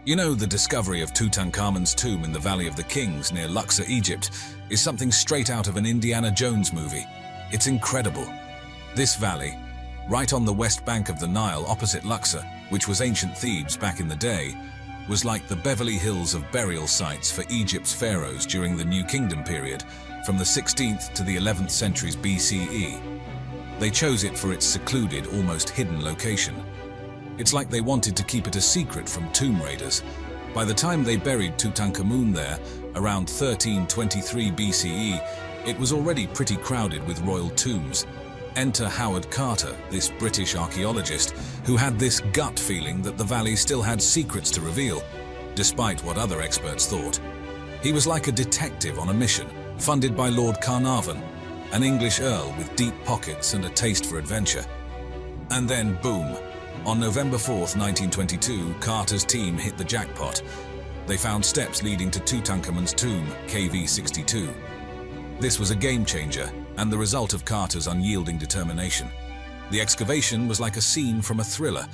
You know, the discovery of Tutankhamun's tomb in the Valley of the Kings near Luxor, Egypt, is something straight out of an Indiana Jones movie. It's incredible. This valley, right on the west bank of the Nile opposite Luxor, which was ancient Thebes back in the day, was like the Beverly Hills of burial sites for Egypt's pharaohs during the New Kingdom period, from the 16th to the 11th centuries BCE. They chose it for its secluded, almost hidden location. It's like they wanted to keep it a secret from tomb raiders. By the time they buried Tutankhamun there, around 1323 BCE, it was already pretty crowded with royal tombs. Enter Howard Carter, this British archaeologist, who had this gut feeling that the valley still had secrets to reveal, despite what other experts thought. He was like a detective on a mission, funded by Lord Carnarvon, an English earl with deep pockets and a taste for adventure. And then, boom. On November 4th, 1922, Carter's team hit the jackpot. They found steps leading to Tutankhamun's tomb, KV62. This was a game-changer, and the result of Carter's unyielding determination. The excavation was like a scene from a thriller.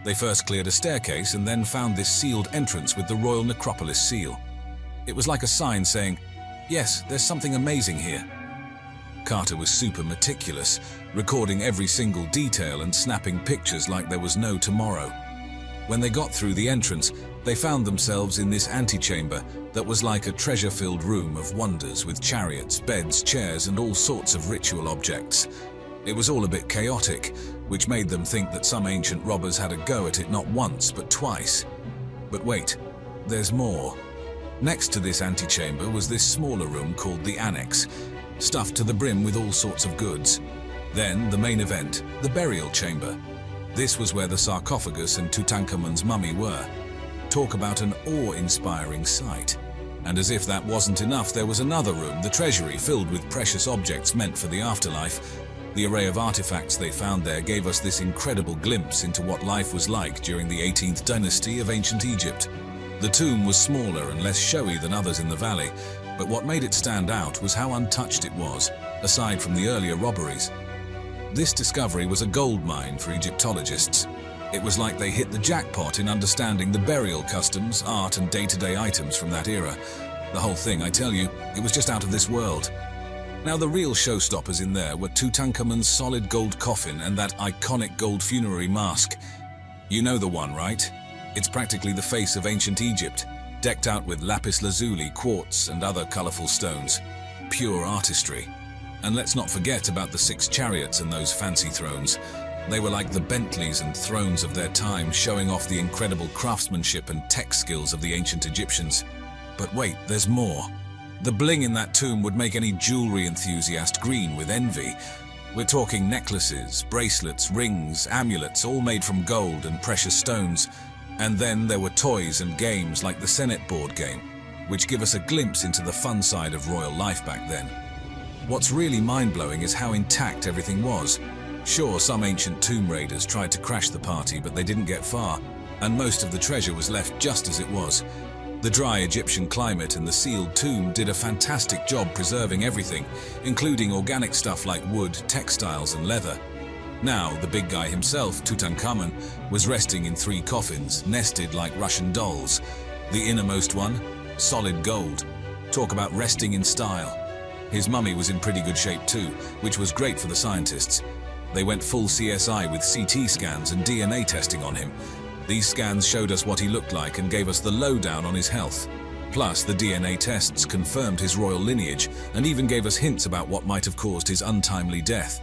They first cleared a staircase and then found this sealed entrance with the Royal Necropolis seal. It was like a sign saying, "Yes, there's something amazing here." Carter was super meticulous, recording every single detail and snapping pictures like there was no tomorrow. When they got through the entrance, they found themselves in this antechamber that was like a treasure-filled room of wonders with chariots, beds, chairs, and all sorts of ritual objects. It was all a bit chaotic, which made them think that some ancient robbers had a go at it not once, but twice. But wait, there's more. Next to this antechamber was this smaller room called the Annex, stuffed to the brim with all sorts of goods. Then, the main event, the burial chamber. This was where the sarcophagus and Tutankhamun's mummy were. Talk about an awe-inspiring sight. And as if that wasn't enough, there was another room, the treasury, filled with precious objects meant for the afterlife. The array of artifacts they found there gave us this incredible glimpse into what life was like during the 18th dynasty of ancient Egypt. The tomb was smaller and less showy than others in the valley, but what made it stand out was how untouched it was, aside from the earlier robberies. This discovery was a goldmine for Egyptologists. It was like they hit the jackpot in understanding the burial customs, art, and day-to-day items from that era. The whole thing, I tell you, it was just out of this world. Now, the real showstoppers in there were Tutankhamun's solid gold coffin and that iconic gold funerary mask. You know the one, right? It's practically the face of ancient Egypt, decked out with lapis lazuli, quartz, and other colorful stones. Pure artistry. And let's not forget about the 6 chariots and those fancy thrones. They were like the Bentleys and thrones of their time, showing off the incredible craftsmanship and tech skills of the ancient Egyptians. But wait, there's more. The bling in that tomb would make any jewelry enthusiast green with envy. We're talking necklaces, bracelets, rings, amulets, all made from gold and precious stones. And then there were toys and games like the Senate board game, which give us a glimpse into the fun side of royal life back then. What's really mind-blowing is how intact everything was. Sure, some ancient tomb raiders tried to crash the party, but they didn't get far, and most of the treasure was left just as it was. The dry Egyptian climate and the sealed tomb did a fantastic job preserving everything, including organic stuff like wood, textiles, and leather. Now, the big guy himself, Tutankhamun, was resting in 3 coffins, nested like Russian dolls. The innermost one, solid gold. Talk about resting in style. His mummy was in pretty good shape too, which was great for the scientists. They went full CSI with CT scans and DNA testing on him. These scans showed us what he looked like and gave us the lowdown on his health. Plus, the DNA tests confirmed his royal lineage and even gave us hints about what might have caused his untimely death.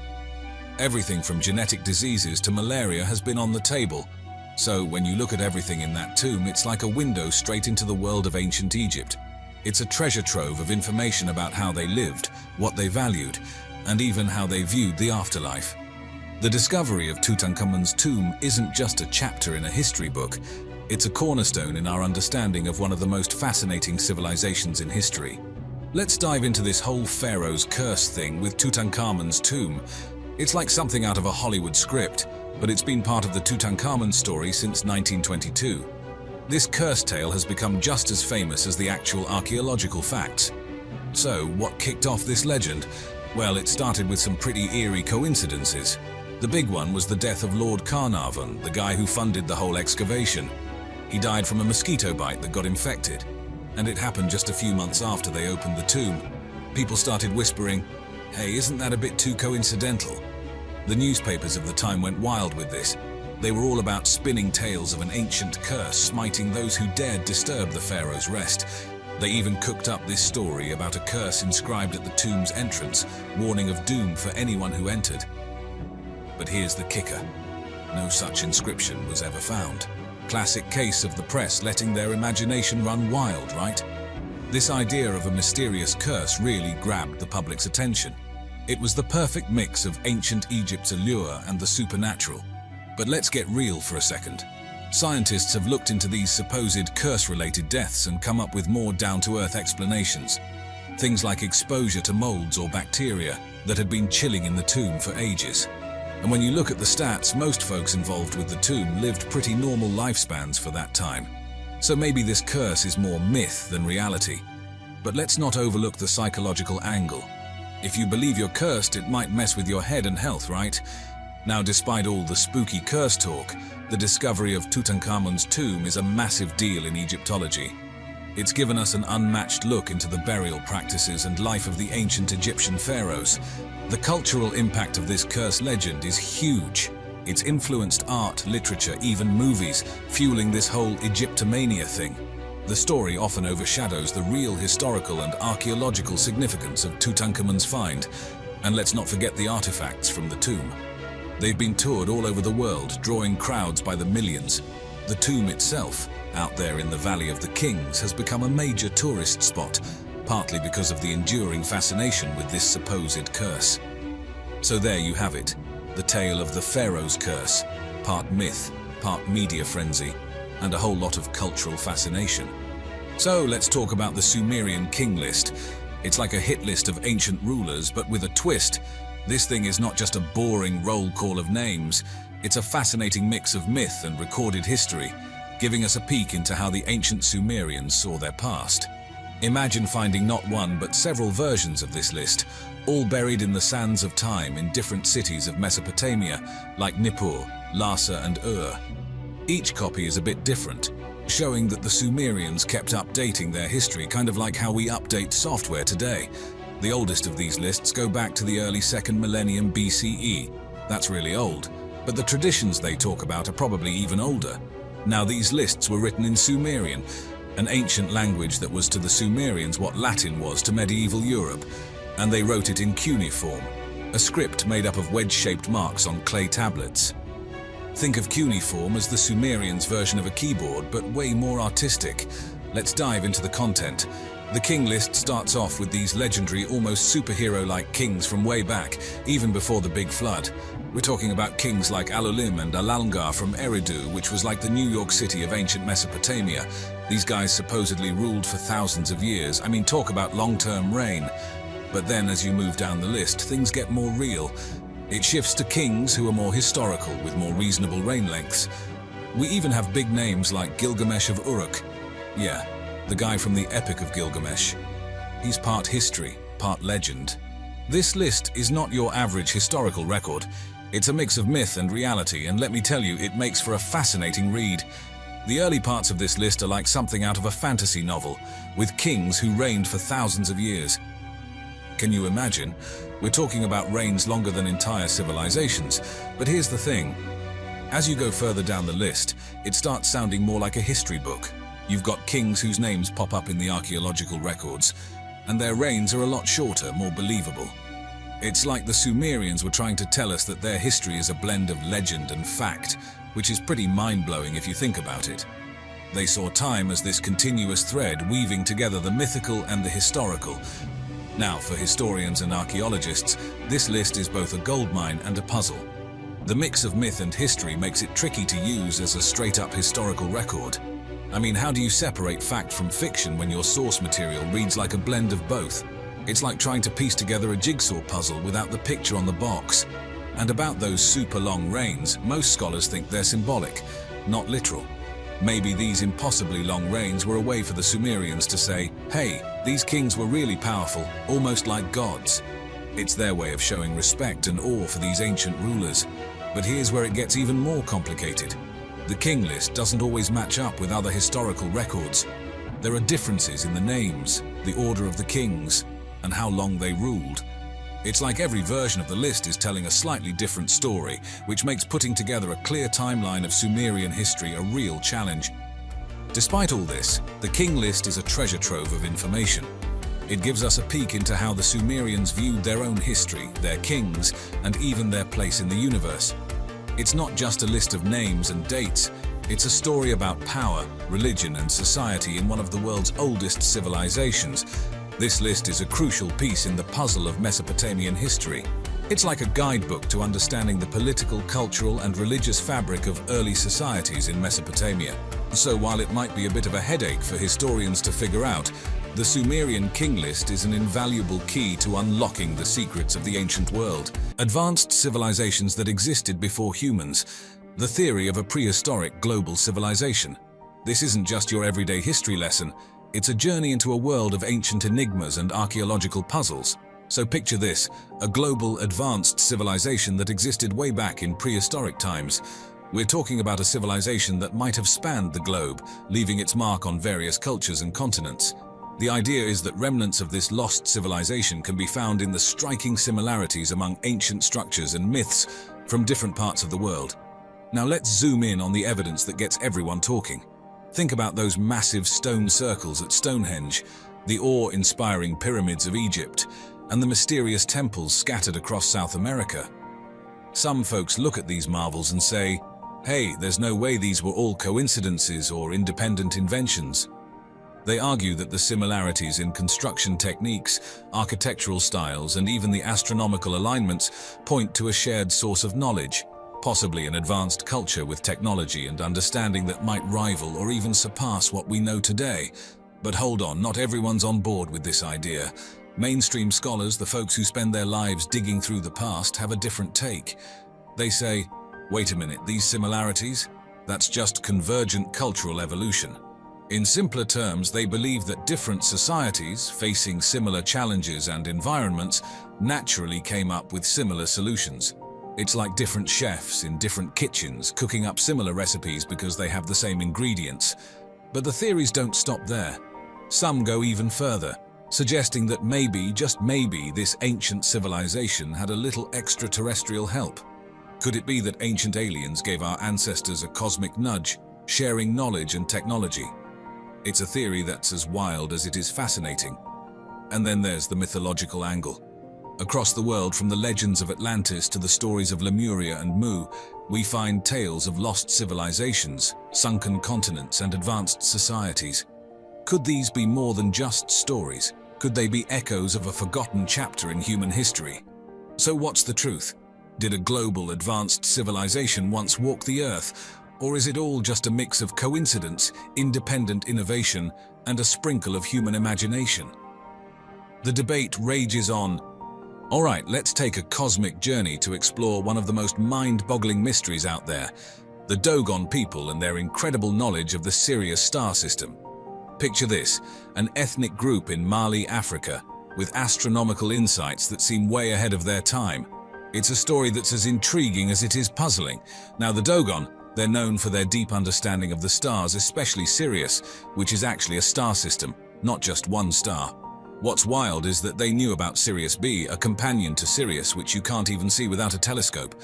Everything from genetic diseases to malaria has been on the table. So when you look at everything in that tomb, it's like a window straight into the world of ancient Egypt. It's a treasure trove of information about how they lived, what they valued, and even how they viewed the afterlife. The discovery of Tutankhamun's tomb isn't just a chapter in a history book. It's a cornerstone in our understanding of one of the most fascinating civilizations in history. Let's dive into this whole pharaoh's curse thing with Tutankhamun's tomb. It's like something out of a Hollywood script, but it's been part of the Tutankhamun story since 1922. This curse tale has become just as famous as the actual archaeological facts. So, what kicked off this legend? Well, it started with some pretty eerie coincidences. The big one was the death of Lord Carnarvon, the guy who funded the whole excavation. He died from a mosquito bite that got infected, and it happened just a few months after they opened the tomb. People started whispering, "Hey, isn't that a bit too coincidental?" The newspapers of the time went wild with this. They were all about spinning tales of an ancient curse smiting those who dared disturb the pharaoh's rest. They even cooked up this story about a curse inscribed at the tomb's entrance, warning of doom for anyone who entered. But here's the kicker. No such inscription was ever found. Classic case of the press letting their imagination run wild, right? This idea of a mysterious curse really grabbed the public's attention. It was the perfect mix of ancient Egypt's allure and the supernatural. But let's get real for a second. Scientists have looked into these supposed curse-related deaths and come up with more down-to-earth explanations. Things like exposure to molds or bacteria that had been chilling in the tomb for ages. And when you look at the stats, most folks involved with the tomb lived pretty normal lifespans for that time. So maybe this curse is more myth than reality. But let's not overlook the psychological angle. If you believe you're cursed, it might mess with your head and health, right? Now, despite all the spooky curse talk, the discovery of Tutankhamun's tomb is a massive deal in Egyptology. It's given us an unmatched look into the burial practices and life of the ancient Egyptian pharaohs. The cultural impact of this curse legend is huge. It's influenced art, literature, even movies, fueling this whole Egyptomania thing. The story often overshadows the real historical and archaeological significance of Tutankhamun's find. And let's not forget the artifacts from the tomb. They've been toured all over the world, drawing crowds by the millions. The tomb itself, out there in the Valley of the Kings, has become a major tourist spot, partly because of the enduring fascination with this supposed curse. So there you have it, the tale of the Pharaoh's curse, part myth, part media frenzy, and a whole lot of cultural fascination. So let's talk about the Sumerian king list. It's like a hit list of ancient rulers, but with a twist. This thing is not just a boring roll call of names, it's a fascinating mix of myth and recorded history, giving us a peek into how the ancient Sumerians saw their past. Imagine finding not one but several versions of this list, all buried in the sands of time in different cities of Mesopotamia, like Nippur, Lhasa and Ur. Each copy is a bit different, showing that the Sumerians kept updating their history, kind of like how we update software today. The oldest of these lists go back to the early 2nd millennium BCE. That's really old, but the traditions they talk about are probably even older. Now, these lists were written in Sumerian, an ancient language that was to the Sumerians what Latin was to medieval Europe, and they wrote it in cuneiform, a script made up of wedge-shaped marks on clay tablets. Think of cuneiform as the Sumerians' version of a keyboard, but way more artistic. Let's dive into the content. The king list starts off with these legendary, almost superhero-like kings from way back, even before the Big Flood. We're talking about kings like Alulim and Alalngar from Eridu, which was like the New York City of ancient Mesopotamia. These guys supposedly ruled for thousands of years. I mean, talk about long-term reign. But then as you move down the list, things get more real. It shifts to kings who are more historical, with more reasonable reign lengths. We even have big names like Gilgamesh of Uruk. Yeah, the guy from the Epic of Gilgamesh. He's part history, part legend. This list is not your average historical record. It's a mix of myth and reality, and let me tell you, it makes for a fascinating read. The early parts of this list are like something out of a fantasy novel, with kings who reigned for thousands of years. Can you imagine? We're talking about reigns longer than entire civilizations. But here's the thing. As you go further down the list, it starts sounding more like a history book. You've got kings whose names pop up in the archaeological records, and their reigns are a lot shorter, more believable. It's like the Sumerians were trying to tell us that their history is a blend of legend and fact, which is pretty mind-blowing if you think about it. They saw time as this continuous thread weaving together the mythical and the historical. Now, for historians and archaeologists, this list is both a goldmine and a puzzle. The mix of myth and history makes it tricky to use as a straight-up historical record. I mean, how do you separate fact from fiction when your source material reads like a blend of both? It's like trying to piece together a jigsaw puzzle without the picture on the box. And about those super long reigns, most scholars think they're symbolic, not literal. Maybe these impossibly long reigns were a way for the Sumerians to say, hey, these kings were really powerful, almost like gods. It's their way of showing respect and awe for these ancient rulers. But here's where it gets even more complicated. The king list doesn't always match up with other historical records. There are differences in the names, the order of the kings, and how long they ruled. It's like every version of the list is telling a slightly different story, which makes putting together a clear timeline of Sumerian history a real challenge. Despite all this, the king list is a treasure trove of information. It gives us a peek into how the Sumerians viewed their own history, their kings, and even their place in the universe. It's not just a list of names and dates, it's a story about power, religion, and society in one of the world's oldest civilizations. This list is a crucial piece in the puzzle of Mesopotamian history. It's like a guidebook to understanding the political, cultural, and religious fabric of early societies in Mesopotamia. So while it might be a bit of a headache for historians to figure out, the Sumerian king list is an invaluable key to unlocking the secrets of the ancient world. Advanced civilizations that existed before humans. The theory of a prehistoric global civilization. This isn't just your everyday history lesson, it's a journey into a world of ancient enigmas and archaeological puzzles. So picture this, a global advanced civilization that existed way back in prehistoric times. We're talking about a civilization that might have spanned the globe, leaving its mark on various cultures and continents. The idea is that remnants of this lost civilization can be found in the striking similarities among ancient structures and myths from different parts of the world. Now let's zoom in on the evidence that gets everyone talking. Think about those massive stone circles at Stonehenge, the awe-inspiring pyramids of Egypt, and the mysterious temples scattered across South America. Some folks look at these marvels and say, hey, there's no way these were all coincidences or independent inventions. They argue that the similarities in construction techniques, architectural styles, and even the astronomical alignments point to a shared source of knowledge, possibly an advanced culture with technology and understanding that might rival or even surpass what we know today. But hold on, not everyone's on board with this idea. Mainstream scholars, the folks who spend their lives digging through the past, have a different take. They say, wait a minute, these similarities? That's just convergent cultural evolution. In simpler terms, they believe that different societies, facing similar challenges and environments, naturally came up with similar solutions. It's like different chefs in different kitchens cooking up similar recipes because they have the same ingredients. But the theories don't stop there. Some go even further, suggesting that maybe, just maybe, this ancient civilization had a little extraterrestrial help. Could it be that ancient aliens gave our ancestors a cosmic nudge, sharing knowledge and technology? It's a theory that's as wild as it is fascinating. And then there's the mythological angle. Across the world, from the legends of Atlantis to the stories of Lemuria and Mu, we find tales of lost civilizations, sunken continents, and advanced societies. Could these be more than just stories? Could they be echoes of a forgotten chapter in human history? So what's the truth? Did a global advanced civilization once walk the Earth? Or is it all just a mix of coincidence, independent innovation, and a sprinkle of human imagination? The debate rages on. All right, let's take a cosmic journey to explore one of the most mind-boggling mysteries out there, the Dogon people and their incredible knowledge of the Sirius star system. Picture this, an ethnic group in Mali, Africa, with astronomical insights that seem way ahead of their time. It's a story that's as intriguing as it is puzzling. Now, the Dogon, they're known for their deep understanding of the stars, especially Sirius, which is actually a star system, not just one star. What's wild is that they knew about Sirius B, a companion to Sirius, which you can't even see without a telescope.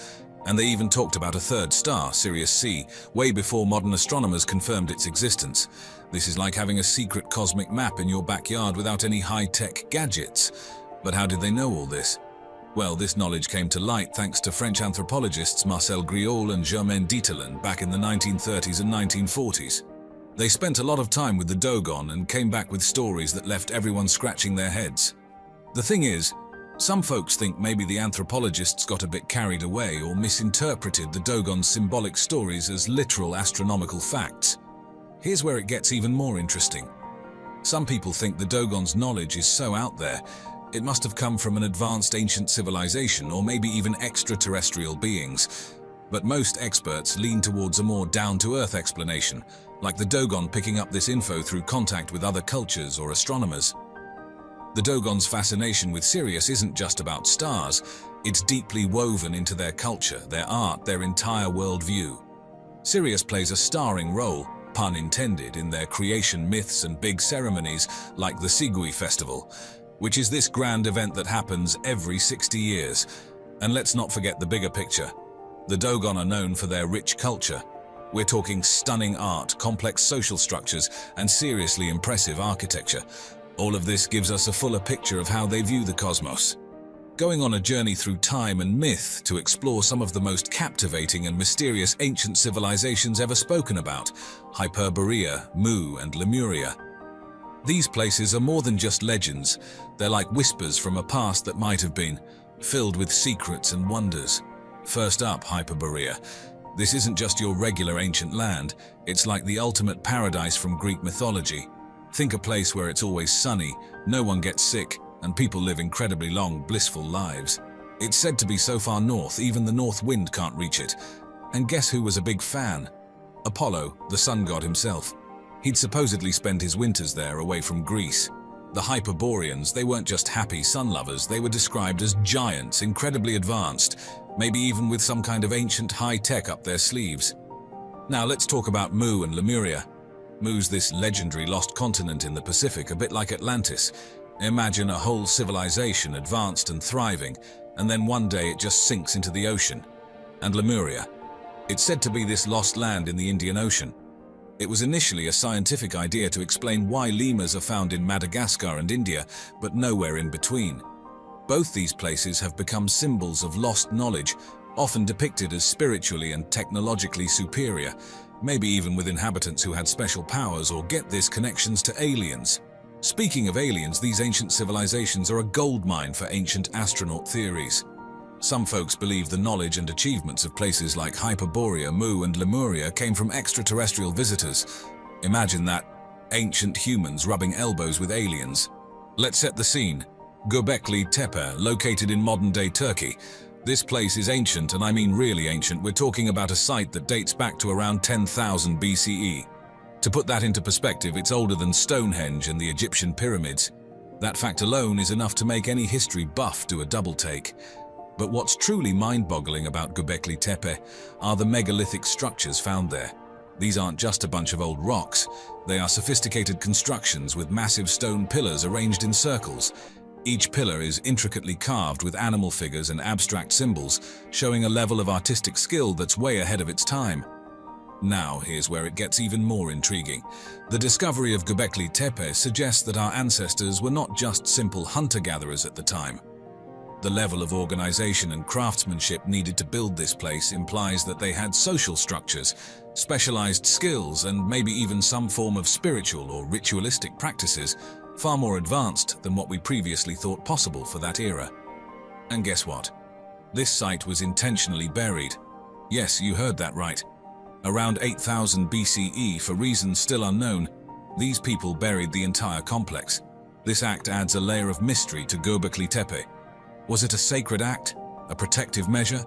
And they even talked about a third star, Sirius C, way before modern astronomers confirmed its existence. This is like having a secret cosmic map in your backyard without any high-tech gadgets. But how did they know all this? Well, this knowledge came to light thanks to French anthropologists Marcel Griaule and Germaine Dieterlen back in the 1930s and 1940s. They spent a lot of time with the Dogon and came back with stories that left everyone scratching their heads. The thing is, some folks think maybe the anthropologists got a bit carried away or misinterpreted the Dogon's symbolic stories as literal astronomical facts. Here's where it gets even more interesting. Some people think the Dogon's knowledge is so out there, it must have come from an advanced ancient civilization or maybe even extraterrestrial beings. But most experts lean towards a more down-to-earth explanation, like the Dogon picking up this info through contact with other cultures or astronomers. The Dogon's fascination with Sirius isn't just about stars, it's deeply woven into their culture, their art, their entire worldview. Sirius plays a starring role, pun intended, in their creation myths and big ceremonies like the Sigui Festival, which is this grand event that happens every 60 years. And let's not forget the bigger picture. The Dogon are known for their rich culture. We're talking stunning art, complex social structures, and seriously impressive architecture. All of this gives us a fuller picture of how they view the cosmos. Going on a journey through time and myth to explore some of the most captivating and mysterious ancient civilizations ever spoken about: Hyperborea, Mu, and Lemuria. These places are more than just legends. They're like whispers from a past that might have been, filled with secrets and wonders. First up, Hyperborea. This isn't just your regular ancient land. It's like the ultimate paradise from Greek mythology. Think a place where it's always sunny, no one gets sick, and people live incredibly long, blissful lives. It's said to be so far north, even the north wind can't reach it. And guess who was a big fan? Apollo, the sun god himself. He'd supposedly spend his winters there away from Greece. The Hyperboreans, they weren't just happy sun lovers, they were described as giants, incredibly advanced, maybe even with some kind of ancient high-tech up their sleeves. Now let's talk about Mu and Lemuria. Mu's this legendary lost continent in the Pacific, a bit like Atlantis. Imagine a whole civilization, advanced and thriving, and then one day it just sinks into the ocean. And Lemuria. It's said to be this lost land in the Indian Ocean. It was initially a scientific idea to explain why lemurs are found in Madagascar and India, but nowhere in between. Both these places have become symbols of lost knowledge, often depicted as spiritually and technologically superior, maybe even with inhabitants who had special powers or, get this, connections to aliens. Speaking of aliens, these ancient civilizations are a goldmine for ancient astronaut theories. Some folks believe the knowledge and achievements of places like Hyperborea, Mu, and Lemuria came from extraterrestrial visitors. Imagine that, ancient humans rubbing elbows with aliens. Let's set the scene. Göbekli Tepe, located in modern-day Turkey. This place is ancient, and I mean really ancient. We're talking about a site that dates back to around 10,000 BCE. To put that into perspective, it's older than Stonehenge and the Egyptian pyramids. That fact alone is enough to make any history buff do a double-take. But what's truly mind-boggling about Göbekli Tepe are the megalithic structures found there. These aren't just a bunch of old rocks. They are sophisticated constructions with massive stone pillars arranged in circles. Each pillar is intricately carved with animal figures and abstract symbols, showing a level of artistic skill that's way ahead of its time. Now, here's where it gets even more intriguing. The discovery of Göbekli Tepe suggests that our ancestors were not just simple hunter-gatherers at the time. The level of organization and craftsmanship needed to build this place implies that they had social structures, specialized skills, and maybe even some form of spiritual or ritualistic practices, far more advanced than what we previously thought possible for that era. And guess what? This site was intentionally buried. Yes, you heard that right. Around 8000 BCE, for reasons still unknown, these people buried the entire complex. This act adds a layer of mystery to Göbekli Tepe. Was it a sacred act? A protective measure?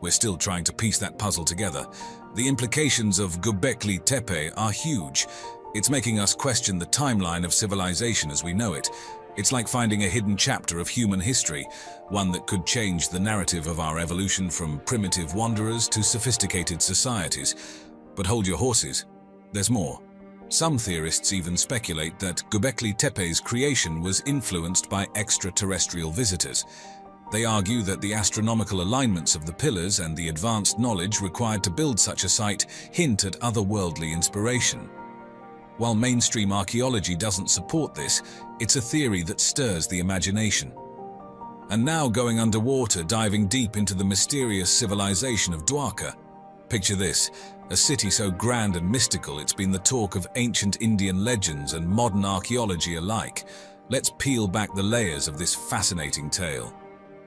We're still trying to piece that puzzle together. The implications of Göbekli Tepe are huge. It's making us question the timeline of civilization as we know it. It's like finding a hidden chapter of human history, one that could change the narrative of our evolution from primitive wanderers to sophisticated societies. But hold your horses. There's more. Some theorists even speculate that Göbekli Tepe's creation was influenced by extraterrestrial visitors. They argue that the astronomical alignments of the pillars and the advanced knowledge required to build such a site hint at otherworldly inspiration. While mainstream archaeology doesn't support this, it's a theory that stirs the imagination. And now going underwater, diving deep into the mysterious civilization of Dwarka. Picture this, a city so grand and mystical it's been the talk of ancient Indian legends and modern archaeology alike. Let's peel back the layers of this fascinating tale.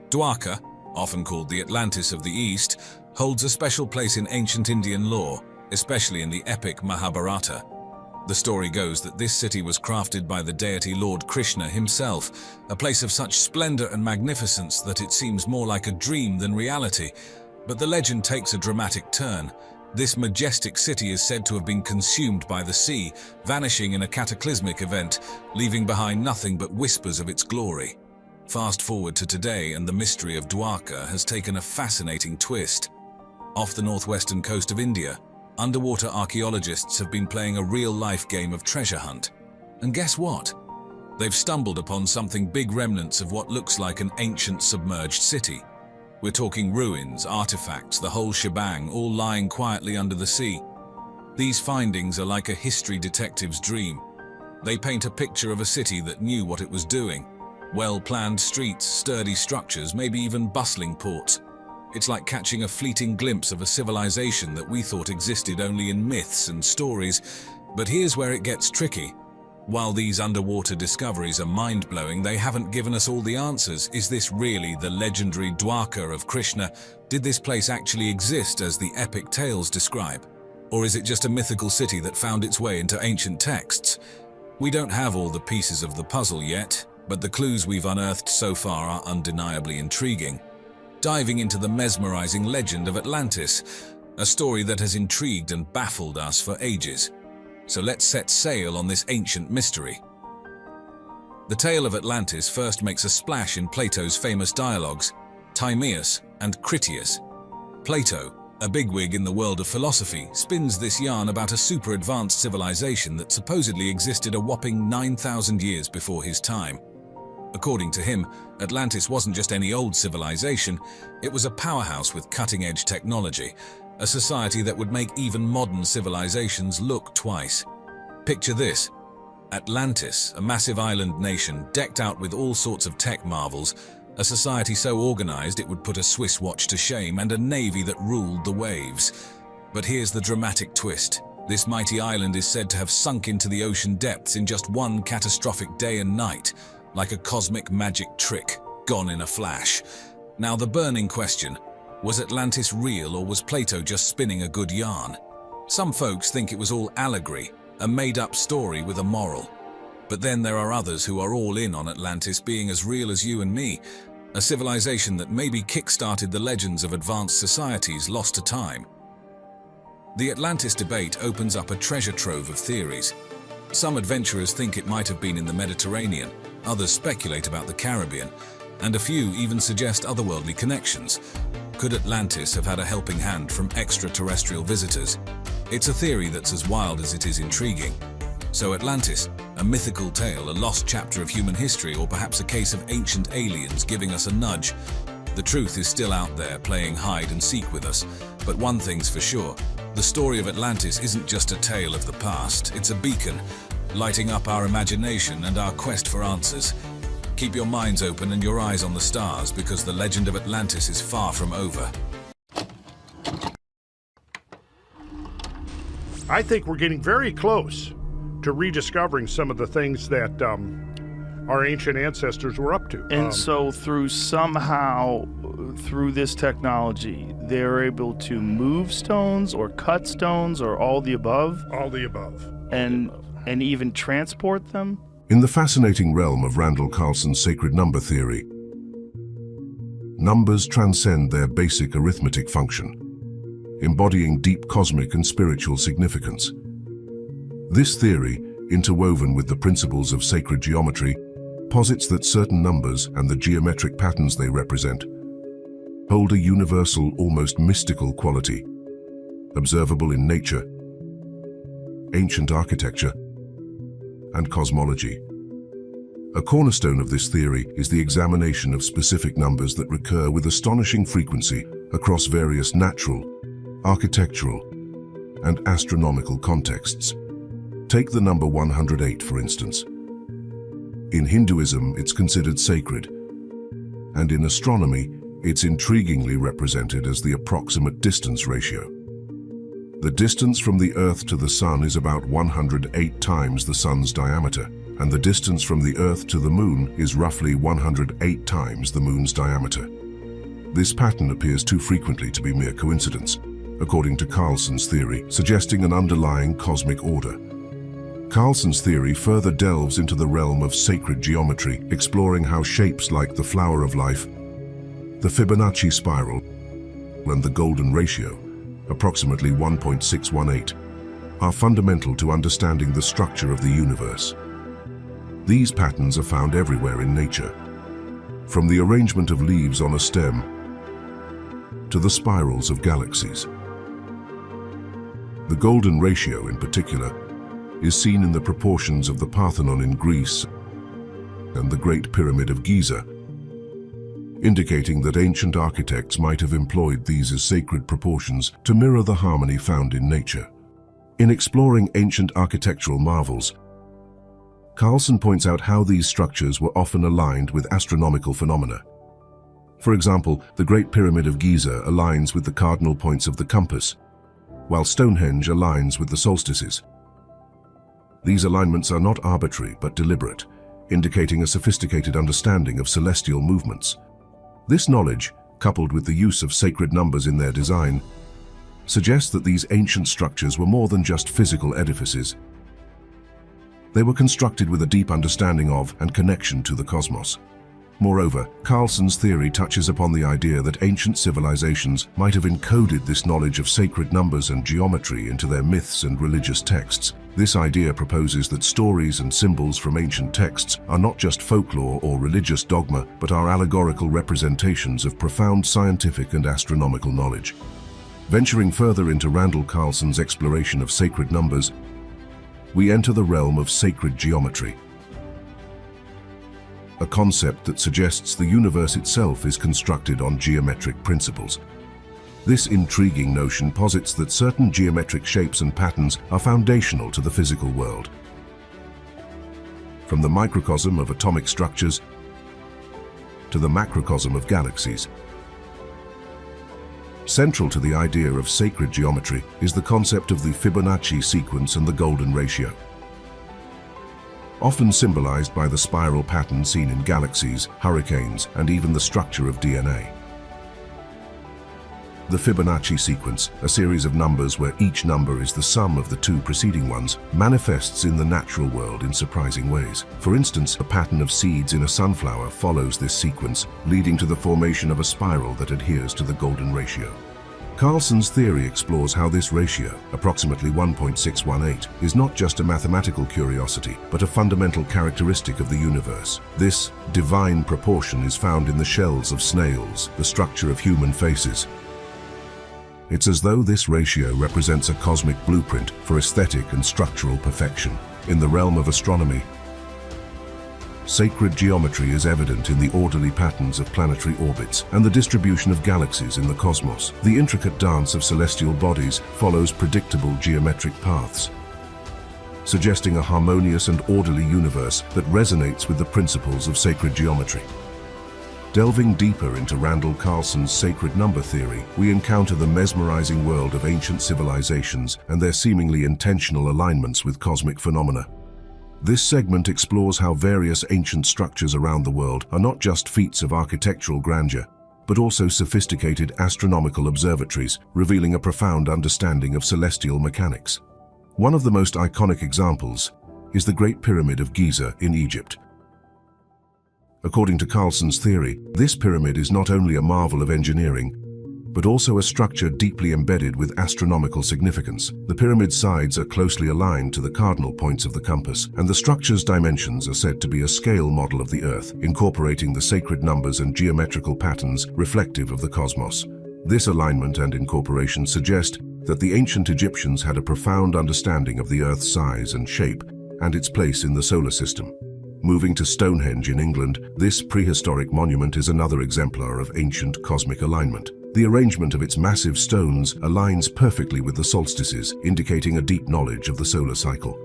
Dwarka, often called the Atlantis of the East, holds a special place in ancient Indian lore, especially in the epic Mahabharata. The story goes that this city was crafted by the deity Lord Krishna himself, a place of such splendor and magnificence that it seems more like a dream than reality. But the legend takes a dramatic turn. This majestic city is said to have been consumed by the sea, vanishing in a cataclysmic event, leaving behind nothing but whispers of its glory. Fast forward to today, and the mystery of Dwarka has taken a fascinating twist. Off the northwestern coast of India, underwater archaeologists have been playing a real-life game of treasure hunt. And guess what? They've stumbled upon something big remnants of what looks like an ancient submerged city. We're talking ruins, artifacts, the whole shebang, all lying quietly under the sea. These findings are like a history detective's dream. They paint a picture of a city that knew what it was doing. Well-planned streets, sturdy structures, maybe even bustling ports. It's like catching a fleeting glimpse of a civilization that we thought existed only in myths and stories. But here's where it gets tricky. While these underwater discoveries are mind-blowing, they haven't given us all the answers. Is this really the legendary Dwarka of Krishna? Did this place actually exist as the epic tales describe? Or is it just a mythical city that found its way into ancient texts? We don't have all the pieces of the puzzle yet, but the clues we've unearthed so far are undeniably intriguing. Diving into the mesmerizing legend of Atlantis, a story that has intrigued and baffled us for ages. So let's set sail on this ancient mystery. The tale of Atlantis first makes a splash in Plato's famous dialogues, Timaeus and Critias. Plato, a bigwig in the world of philosophy, spins this yarn about a super-advanced civilization that supposedly existed a whopping 9,000 years before his time. According to him, Atlantis wasn't just any old civilization, it was a powerhouse with cutting-edge technology, a society that would make even modern civilizations look twice. Picture this: Atlantis, a massive island nation decked out with all sorts of tech marvels, a society so organized it would put a Swiss watch to shame, and a navy that ruled the waves. But here's the dramatic twist. This mighty island is said to have sunk into the ocean depths in just one catastrophic day and night, like a cosmic magic trick, gone in a flash. Now the burning question: was Atlantis real, or was Plato just spinning a good yarn? Some folks think it was all allegory, a made-up story with a moral. But then there are others who are all in on Atlantis being as real as you and me, a civilization that maybe kick-started the legends of advanced societies lost to time. The Atlantis debate opens up a treasure trove of theories. Some adventurers think it might have been in the Mediterranean, others speculate about the Caribbean, and a few even suggest otherworldly connections. Could Atlantis have had a helping hand from extraterrestrial visitors? It's a theory that's as wild as it is intriguing. So Atlantis, a mythical tale, a lost chapter of human history, or perhaps a case of ancient aliens giving us a nudge? The truth is still out there, playing hide and seek with us. But one thing's for sure, the story of Atlantis isn't just a tale of the past, it's a beacon, lighting up our imagination and our quest for answers. Keep your minds open and your eyes on the stars, because the legend of Atlantis is far from over. I think we're getting very close to rediscovering some of the things that our ancient ancestors were up to. And so through this technology, they're able to move stones or cut stones or all the above? All the above. And even transport them? In the fascinating realm of Randall Carlson's sacred number theory, numbers transcend their basic arithmetic function, embodying deep cosmic and spiritual significance. This theory, interwoven with the principles of sacred geometry, posits that certain numbers and the geometric patterns they represent hold a universal, almost mystical quality, observable in nature, ancient architecture, and cosmology. A cornerstone of this theory is the examination of specific numbers that recur with astonishing frequency across various natural, architectural, and astronomical contexts. Take the number 108, for instance. In Hinduism, it's considered sacred, and in astronomy, it's intriguingly represented as the approximate distance ratio. The distance from the Earth to the Sun is about 108 times the Sun's diameter, and the distance from the Earth to the Moon is roughly 108 times the Moon's diameter. This pattern appears too frequently to be mere coincidence, according to Carlson's theory, suggesting an underlying cosmic order. Carlson's theory further delves into the realm of sacred geometry, exploring how shapes like the flower of life, the Fibonacci spiral, and the golden ratio, approximately 1.618, are fundamental to understanding the structure of the universe. These patterns are found everywhere in nature, from the arrangement of leaves on a stem to the spirals of galaxies. The golden ratio, in particular, is seen in the proportions of the Parthenon in Greece and the Great Pyramid of Giza, indicating that ancient architects might have employed these as sacred proportions to mirror the harmony found in nature. In exploring ancient architectural marvels, Carlson points out how these structures were often aligned with astronomical phenomena. For example, the Great Pyramid of Giza aligns with the cardinal points of the compass, while Stonehenge aligns with the solstices. These alignments are not arbitrary but deliberate, indicating a sophisticated understanding of celestial movements. This knowledge, coupled with the use of sacred numbers in their design, suggests that these ancient structures were more than just physical edifices. They were constructed with a deep understanding of and connection to the cosmos. Moreover, Carlson's theory touches upon the idea that ancient civilizations might have encoded this knowledge of sacred numbers and geometry into their myths and religious texts. This idea proposes that stories and symbols from ancient texts are not just folklore or religious dogma, but are allegorical representations of profound scientific and astronomical knowledge. Venturing further into Randall Carlson's exploration of sacred numbers, we enter the realm of sacred geometry, a concept that suggests the universe itself is constructed on geometric principles. This intriguing notion posits that certain geometric shapes and patterns are foundational to the physical world. From the microcosm of atomic structures to the macrocosm of galaxies. Central to the idea of sacred geometry is the concept of the Fibonacci sequence and the golden ratio. Often symbolized by the spiral pattern seen in galaxies, hurricanes, and even the structure of DNA. The Fibonacci sequence, a series of numbers where each number is the sum of the two preceding ones, manifests in the natural world in surprising ways. For instance, a pattern of seeds in a sunflower follows this sequence, leading to the formation of a spiral that adheres to the golden ratio. Carlson's theory explores how this ratio, approximately 1.618, is not just a mathematical curiosity, but a fundamental characteristic of the universe. This divine proportion is found in the shells of snails, the structure of human faces. It's as though this ratio represents a cosmic blueprint for aesthetic and structural perfection. In the realm of astronomy, sacred geometry is evident in the orderly patterns of planetary orbits and the distribution of galaxies in the cosmos. The intricate dance of celestial bodies follows predictable geometric paths, suggesting a harmonious and orderly universe that resonates with the principles of sacred geometry. Delving deeper into Randall Carlson's sacred number theory, we encounter the mesmerizing world of ancient civilizations and their seemingly intentional alignments with cosmic phenomena. This segment explores how various ancient structures around the world are not just feats of architectural grandeur, but also sophisticated astronomical observatories, revealing a profound understanding of celestial mechanics. One of the most iconic examples is the Great Pyramid of Giza in Egypt. According to Carlson's theory, this pyramid is not only a marvel of engineering, but also a structure deeply embedded with astronomical significance. The pyramid's sides are closely aligned to the cardinal points of the compass, and the structure's dimensions are said to be a scale model of the Earth, incorporating the sacred numbers and geometrical patterns reflective of the cosmos. This alignment and incorporation suggest that the ancient Egyptians had a profound understanding of the Earth's size and shape and its place in the solar system. Moving to Stonehenge in England, this prehistoric monument is another exemplar of ancient cosmic alignment. The arrangement of its massive stones aligns perfectly with the solstices, indicating a deep knowledge of the solar cycle.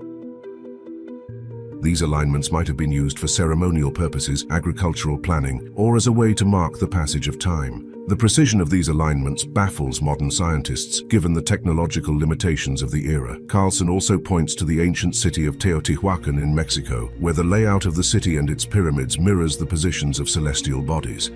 These alignments might have been used for ceremonial purposes, agricultural planning, or as a way to mark the passage of time. The precision of these alignments baffles modern scientists, given the technological limitations of the era. Carlson also points to the ancient city of Teotihuacan in Mexico, where the layout of the city and its pyramids mirrors the positions of celestial bodies.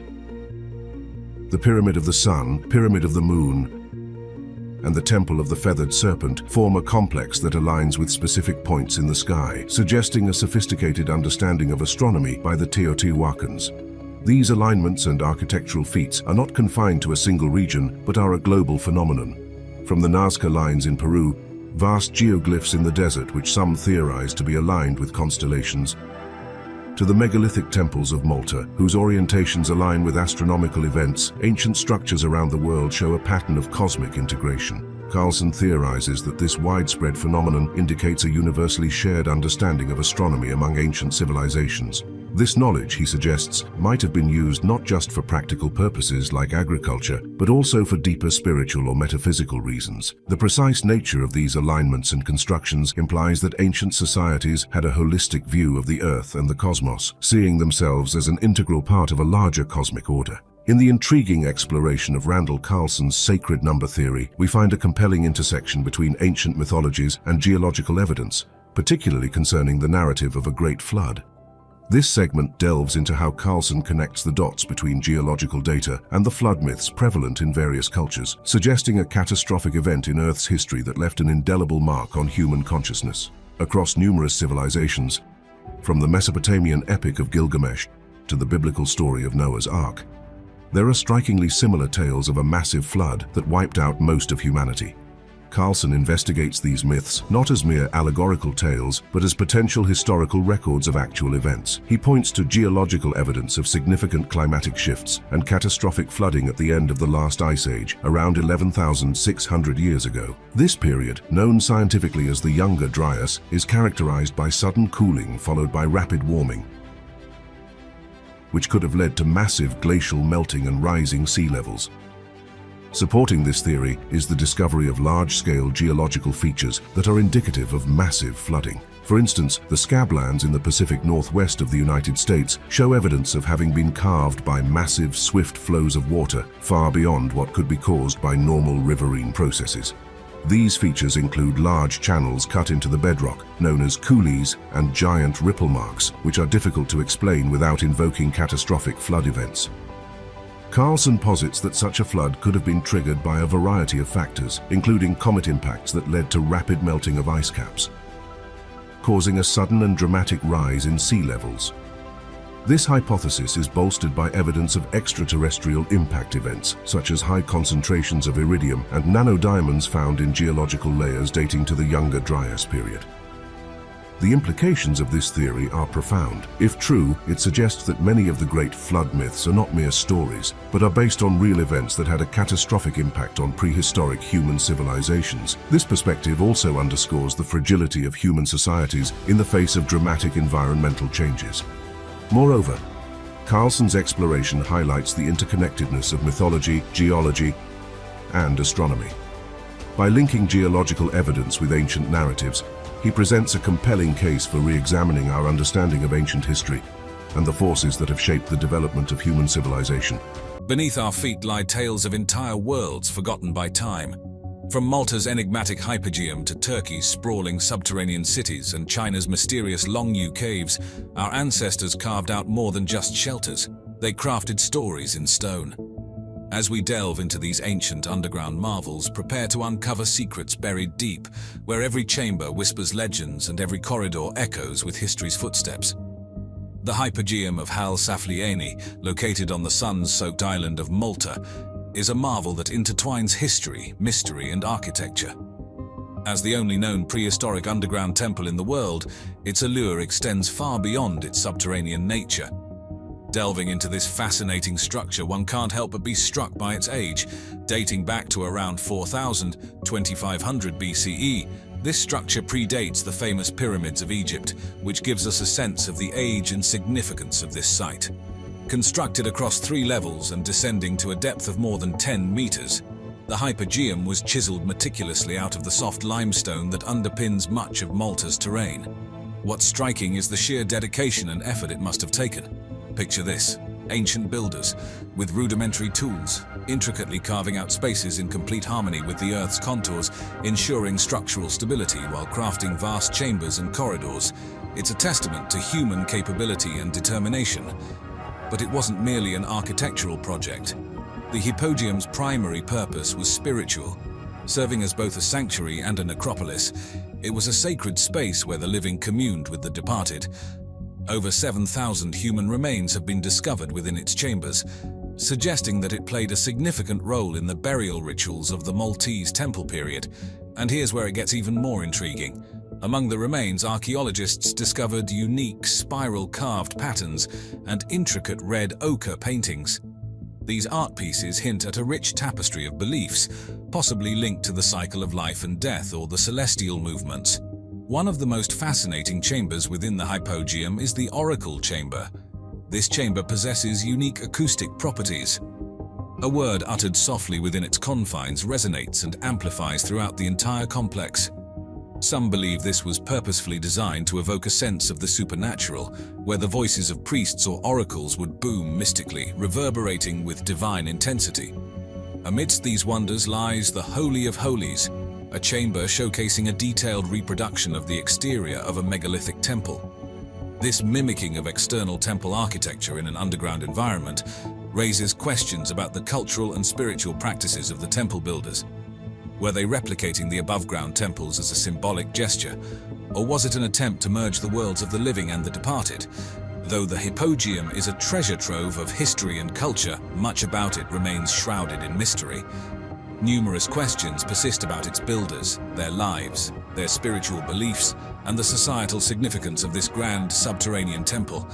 The Pyramid of the Sun, Pyramid of the Moon, and the Temple of the Feathered Serpent form a complex that aligns with specific points in the sky, suggesting a sophisticated understanding of astronomy by the Teotihuacans. These alignments and architectural feats are not confined to a single region, but are a global phenomenon. From the Nazca lines in Peru, vast geoglyphs in the desert which some theorize to be aligned with constellations, to the megalithic temples of Malta, whose orientations align with astronomical events, ancient structures around the world show a pattern of cosmic integration. Carlson theorizes that this widespread phenomenon indicates a universally shared understanding of astronomy among ancient civilizations. This knowledge, he suggests, might have been used not just for practical purposes like agriculture, but also for deeper spiritual or metaphysical reasons. The precise nature of these alignments and constructions implies that ancient societies had a holistic view of the Earth and the cosmos, seeing themselves as an integral part of a larger cosmic order. In the intriguing exploration of Randall Carlson's sacred number theory, we find a compelling intersection between ancient mythologies and geological evidence, particularly concerning the narrative of a great flood. This segment delves into how Carlson connects the dots between geological data and the flood myths prevalent in various cultures, suggesting a catastrophic event in Earth's history that left an indelible mark on human consciousness. Across numerous civilizations, from the Mesopotamian epic of Gilgamesh to the biblical story of Noah's Ark, there are strikingly similar tales of a massive flood that wiped out most of humanity. Carlson investigates these myths not as mere allegorical tales, but as potential historical records of actual events. He points to geological evidence of significant climatic shifts and catastrophic flooding at the end of the last ice age, around 11,600 years ago. This period, known scientifically as the Younger Dryas, is characterized by sudden cooling followed by rapid warming, which could have led to massive glacial melting and rising sea levels. Supporting this theory is the discovery of large-scale geological features that are indicative of massive flooding. For instance, the scablands in the Pacific Northwest of the United States show evidence of having been carved by massive, swift flows of water far beyond what could be caused by normal riverine processes. These features include large channels cut into the bedrock, known as coulees, and giant ripple marks, which are difficult to explain without invoking catastrophic flood events. Carlson posits that such a flood could have been triggered by a variety of factors, including comet impacts that led to rapid melting of ice caps, causing a sudden and dramatic rise in sea levels. This hypothesis is bolstered by evidence of extraterrestrial impact events, such as high concentrations of iridium and nanodiamonds found in geological layers dating to the Younger Dryas period. The implications of this theory are profound. If true, it suggests that many of the great flood myths are not mere stories, but are based on real events that had a catastrophic impact on prehistoric human civilizations. This perspective also underscores the fragility of human societies in the face of dramatic environmental changes. Moreover, Carlson's exploration highlights the interconnectedness of mythology, geology, and astronomy. By linking geological evidence with ancient narratives, he presents a compelling case for re-examining our understanding of ancient history and the forces that have shaped the development of human civilization. Beneath our feet lie tales of entire worlds forgotten by time. From Malta's enigmatic hypogeum to Turkey's sprawling subterranean cities and China's mysterious Longyu caves, our ancestors carved out more than just shelters. They crafted stories in stone. As we delve into these ancient underground marvels, prepare to uncover secrets buried deep, where every chamber whispers legends and every corridor echoes with history's footsteps. The hypogeum of Hal Saflieni, located on the sun-soaked island of Malta, is a marvel that intertwines history, mystery, and architecture. As the only known prehistoric underground temple in the world, its allure extends far beyond its subterranean nature. Delving into this fascinating structure, one can't help but be struck by its age. Dating back to around 2500 BCE, this structure predates the famous pyramids of Egypt, which gives us a sense of the age and significance of this site. Constructed across 3 levels and descending to a depth of more than 10 meters, the hypogeum was chiseled meticulously out of the soft limestone that underpins much of Malta's terrain. What's striking is the sheer dedication and effort it must have taken. Picture this: ancient builders, with rudimentary tools, intricately carving out spaces in complete harmony with the Earth's contours, ensuring structural stability while crafting vast chambers and corridors. It's a testament to human capability and determination. But it wasn't merely an architectural project. The hypogeum's primary purpose was spiritual. Serving as both a sanctuary and a necropolis, it was a sacred space where the living communed with the departed. Over 7,000 human remains have been discovered within its chambers, suggesting that it played a significant role in the burial rituals of the Maltese temple period. And here's where it gets even more intriguing. Among the remains, archaeologists discovered unique spiral carved patterns and intricate red ochre paintings. These art pieces hint at a rich tapestry of beliefs, possibly linked to the cycle of life and death or the celestial movements. One of the most fascinating chambers within the hypogeum is the oracle chamber. This chamber possesses unique acoustic properties. A word uttered softly within its confines resonates and amplifies throughout the entire complex. Some believe this was purposefully designed to evoke a sense of the supernatural, where the voices of priests or oracles would boom mystically, reverberating with divine intensity. Amidst these wonders lies the Holy of Holies, a chamber showcasing a detailed reproduction of the exterior of a megalithic temple. This mimicking of external temple architecture in an underground environment raises questions about the cultural and spiritual practices of the temple builders. Were they replicating the above-ground temples as a symbolic gesture, or was it an attempt to merge the worlds of the living and the departed? Though the hypogeum is a treasure trove of history and culture, much about it remains shrouded in mystery. Numerous questions persist about its builders, their lives, their spiritual beliefs, and the societal significance of this grand subterranean temple.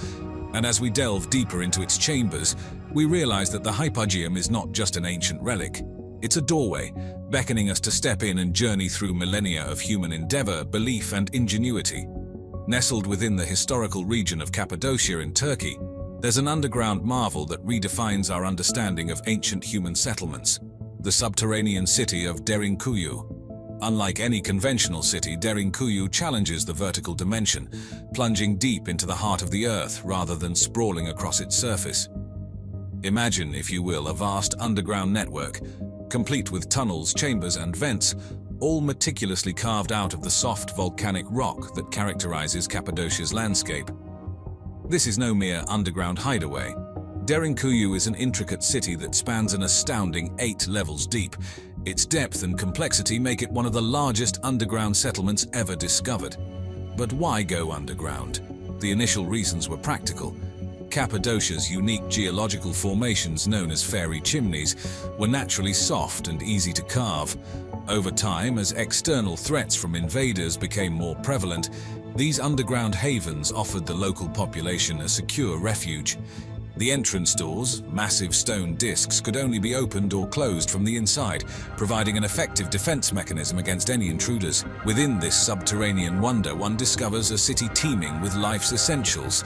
And as we delve deeper into its chambers, we realize that the hypogeum is not just an ancient relic. It's a doorway, beckoning us to step in and journey through millennia of human endeavor, belief, and ingenuity. Nestled within the historical region of Cappadocia in Turkey, there's an underground marvel that redefines our understanding of ancient human settlements: the subterranean city of Derinkuyu. Unlike any conventional city, Derinkuyu challenges the vertical dimension, plunging deep into the heart of the earth rather than sprawling across its surface. Imagine, if you will, a vast underground network, complete with tunnels, chambers, and vents, all meticulously carved out of the soft volcanic rock that characterizes Cappadocia's landscape. This is no mere underground hideaway. Derinkuyu is an intricate city that spans an astounding 8 levels deep. Its depth and complexity make it one of the largest underground settlements ever discovered. But why go underground? The initial reasons were practical. Cappadocia's unique geological formations, known as fairy chimneys, were naturally soft and easy to carve. Over time, as external threats from invaders became more prevalent, these underground havens offered the local population a secure refuge. The entrance doors, massive stone discs, could only be opened or closed from the inside, providing an effective defense mechanism against any intruders. Within this subterranean wonder, one discovers a city teeming with life's essentials.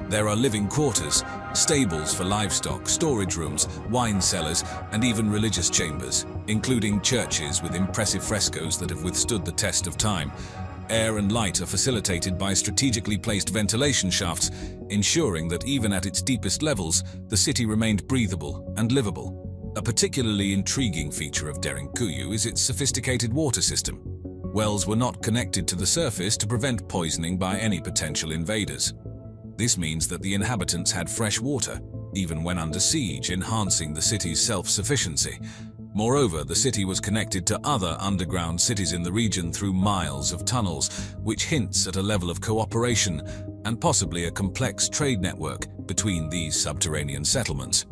There are living quarters, stables for livestock, storage rooms, wine cellars, and even religious chambers, including churches with impressive frescoes that have withstood the test of time. Air and light are facilitated by strategically placed ventilation shafts, ensuring that even at its deepest levels, the city remained breathable and livable. A particularly intriguing feature of Derinkuyu is its sophisticated water system. Wells were not connected to the surface to prevent poisoning by any potential invaders. This means that the inhabitants had fresh water, even when under siege, enhancing the city's self-sufficiency. Moreover, the city was connected to other underground cities in the region through miles of tunnels, which hints at a level of cooperation and possibly a complex trade network between these subterranean settlements.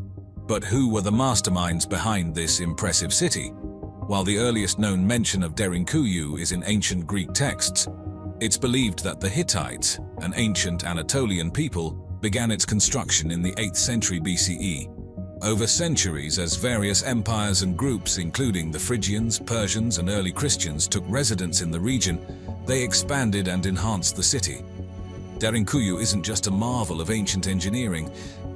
But who were the masterminds behind this impressive city? While the earliest known mention of Derinkuyu is in ancient Greek texts, it's believed that the Hittites, an ancient Anatolian people, began its construction in the 8th century BCE. Over centuries, as various empires and groups, including the Phrygians, Persians, and early Christians, took residence in the region, they expanded and enhanced the city. Derinkuyu isn't just a marvel of ancient engineering,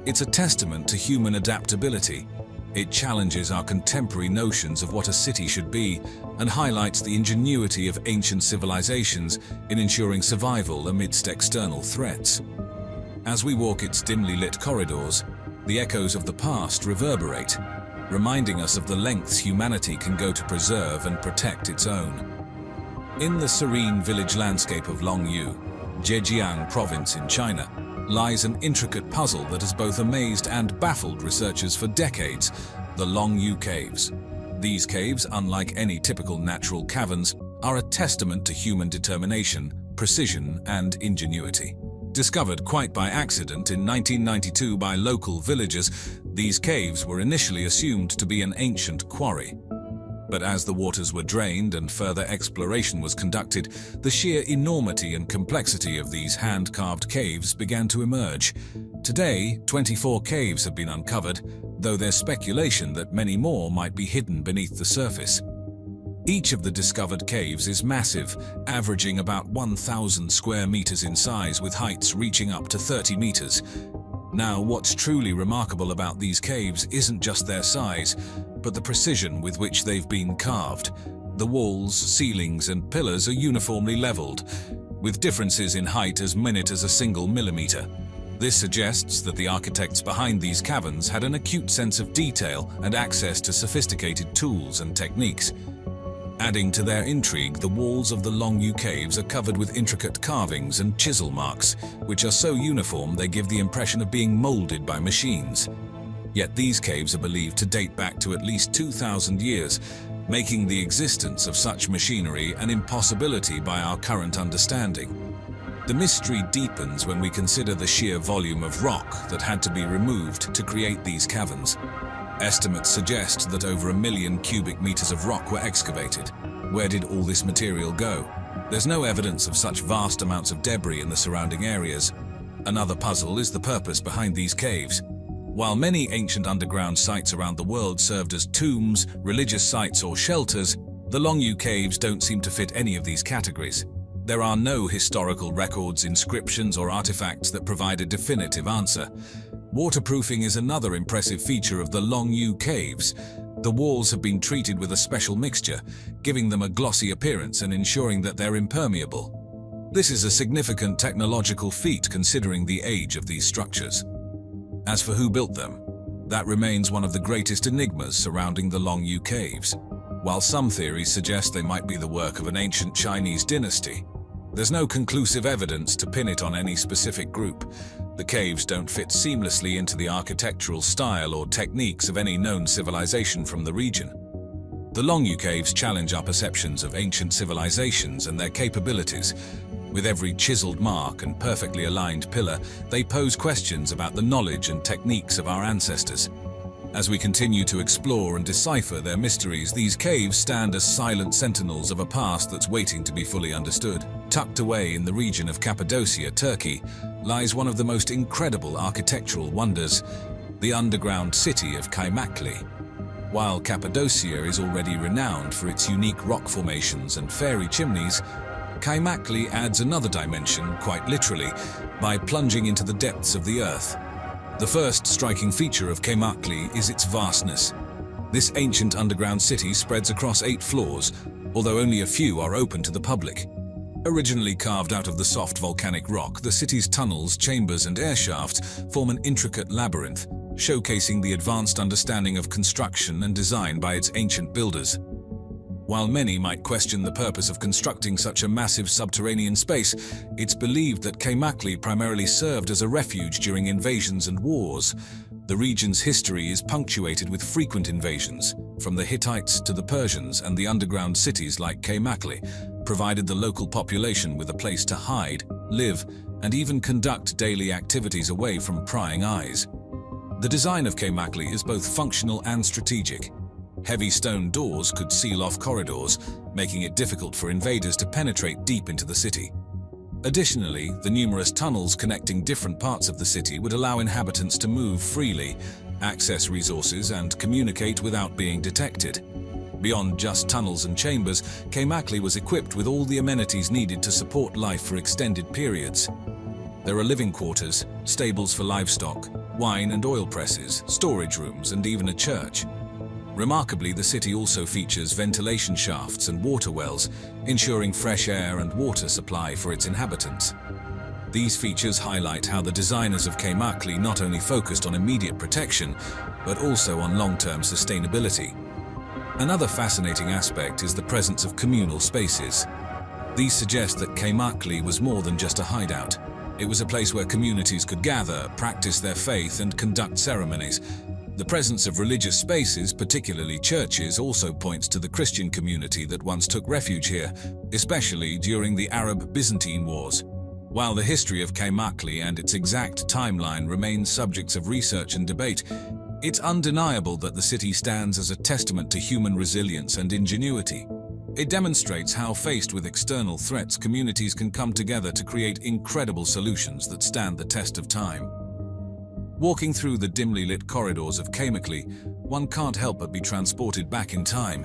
it's a testament to human adaptability. It challenges our contemporary notions of what a city should be and highlights the ingenuity of ancient civilizations in ensuring survival amidst external threats. As we walk its dimly lit corridors, the echoes of the past reverberate, reminding us of the lengths humanity can go to preserve and protect its own. In the serene village landscape of Longyu, Zhejiang province in China, lies an intricate puzzle that has both amazed and baffled researchers for decades: the Longyu Caves. These caves, unlike any typical natural caverns, are a testament to human determination, precision, and ingenuity. Discovered quite by accident in 1992 by local villagers, these caves were initially assumed to be an ancient quarry. But as the waters were drained and further exploration was conducted, the sheer enormity and complexity of these hand-carved caves began to emerge. Today, 24 caves have been uncovered, though there's speculation that many more might be hidden beneath the surface. Each of the discovered caves is massive, averaging about 1,000 square meters in size, with heights reaching up to 30 meters. Now, what's truly remarkable about these caves isn't just their size, but the precision with which they've been carved. The walls, ceilings, and pillars are uniformly leveled, with differences in height as minute as a single millimeter. This suggests that the architects behind these caverns had an acute sense of detail and access to sophisticated tools and techniques. Adding to their intrigue, the walls of the Longyu Caves are covered with intricate carvings and chisel marks, which are so uniform they give the impression of being molded by machines. Yet these caves are believed to date back to at least 2,000 years, making the existence of such machinery an impossibility by our current understanding. The mystery deepens when we consider the sheer volume of rock that had to be removed to create these caverns. Estimates suggest that over 1 million cubic meters of rock were excavated. Where did all this material go? There's no evidence of such vast amounts of debris in the surrounding areas. Another puzzle is the purpose behind these caves. While many ancient underground sites around the world served as tombs, religious sites, or shelters, the Longyu Caves don't seem to fit any of these categories. There are no historical records, inscriptions, or artifacts that provide a definitive answer. Waterproofing is another impressive feature of the Longyu Caves. The walls have been treated with a special mixture, giving them a glossy appearance and ensuring that they're impermeable. This is a significant technological feat considering the age of these structures. As for who built them, that remains one of the greatest enigmas surrounding the Longyu Caves. While some theories suggest they might be the work of an ancient Chinese dynasty, there's no conclusive evidence to pin it on any specific group. The caves don't fit seamlessly into the architectural style or techniques of any known civilization from the region. The Longyu Caves challenge our perceptions of ancient civilizations and their capabilities. With every chiseled mark and perfectly aligned pillar, they pose questions about the knowledge and techniques of our ancestors. As we continue to explore and decipher their mysteries, these caves stand as silent sentinels of a past that's waiting to be fully understood. Tucked away in the region of Cappadocia, Turkey, lies one of the most incredible architectural wonders, the underground city of Kaymakli. While Cappadocia is already renowned for its unique rock formations and fairy chimneys, Kaymakli adds another dimension, quite literally, by plunging into the depths of the earth. The first striking feature of Kaymakli is its vastness. This ancient underground city spreads across 8 floors, although only a few are open to the public. Originally carved out of the soft volcanic rock, the city's tunnels, chambers, and air shafts form an intricate labyrinth, showcasing the advanced understanding of construction and design by its ancient builders. While many might question the purpose of constructing such a massive subterranean space, it's believed that Kaymakli primarily served as a refuge during invasions and wars. The region's history is punctuated with frequent invasions, from the Hittites to the Persians, and the underground cities like Kaymakli provided the local population with a place to hide, live, and even conduct daily activities away from prying eyes. The design of Kaymakli is both functional and strategic. Heavy stone doors could seal off corridors, making it difficult for invaders to penetrate deep into the city. Additionally, the numerous tunnels connecting different parts of the city would allow inhabitants to move freely, access resources, and communicate without being detected. Beyond just tunnels and chambers, Kaymakli was equipped with all the amenities needed to support life for extended periods. There are living quarters, stables for livestock, wine and oil presses, storage rooms, and even a church. Remarkably, the city also features ventilation shafts and water wells, ensuring fresh air and water supply for its inhabitants. These features highlight how the designers of Kaymakli not only focused on immediate protection, but also on long-term sustainability. Another fascinating aspect is the presence of communal spaces. These suggest that Kaymakli was more than just a hideout. It was a place where communities could gather, practice their faith, and conduct ceremonies. The presence of religious spaces, particularly churches, also points to the Christian community that once took refuge here, especially during the Arab-Byzantine Wars. While the history of Kaymakli and its exact timeline remain subjects of research and debate, It's undeniable that the city stands as a testament to human resilience and ingenuity. It demonstrates how, faced with external threats, communities can come together to create incredible solutions that stand the test of time. Walking through the dimly lit corridors of Kamikli, one can't help but be transported back in time,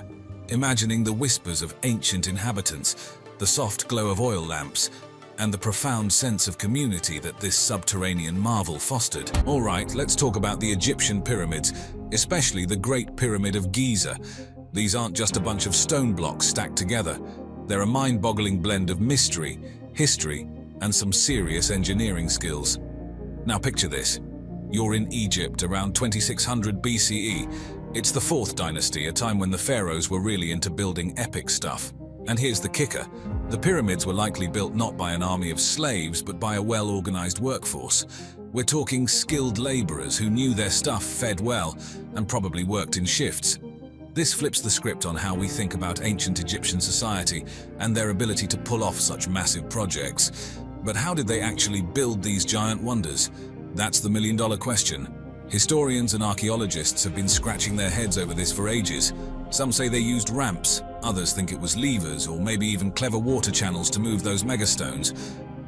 imagining the whispers of ancient inhabitants, the soft glow of oil lamps, and the profound sense of community that this subterranean marvel fostered. All right, let's talk about the Egyptian pyramids, especially the Great Pyramid of Giza. These aren't just a bunch of stone blocks stacked together. They're a mind-boggling blend of mystery, history, and some serious engineering skills. Now picture this. You're in Egypt around 2600 BCE. It's the 4th dynasty, a time when the pharaohs were really into building epic stuff. And here's the kicker. The pyramids were likely built not by an army of slaves, but by a well-organized workforce. We're talking skilled laborers who knew their stuff, fed well, and probably worked in shifts. This flips the script on how we think about ancient Egyptian society and their ability to pull off such massive projects. But how did they actually build these giant wonders? That's the million-dollar question. Historians and archaeologists have been scratching their heads over this for ages. Some say they used ramps, others think it was levers or maybe even clever water channels to move those megastones.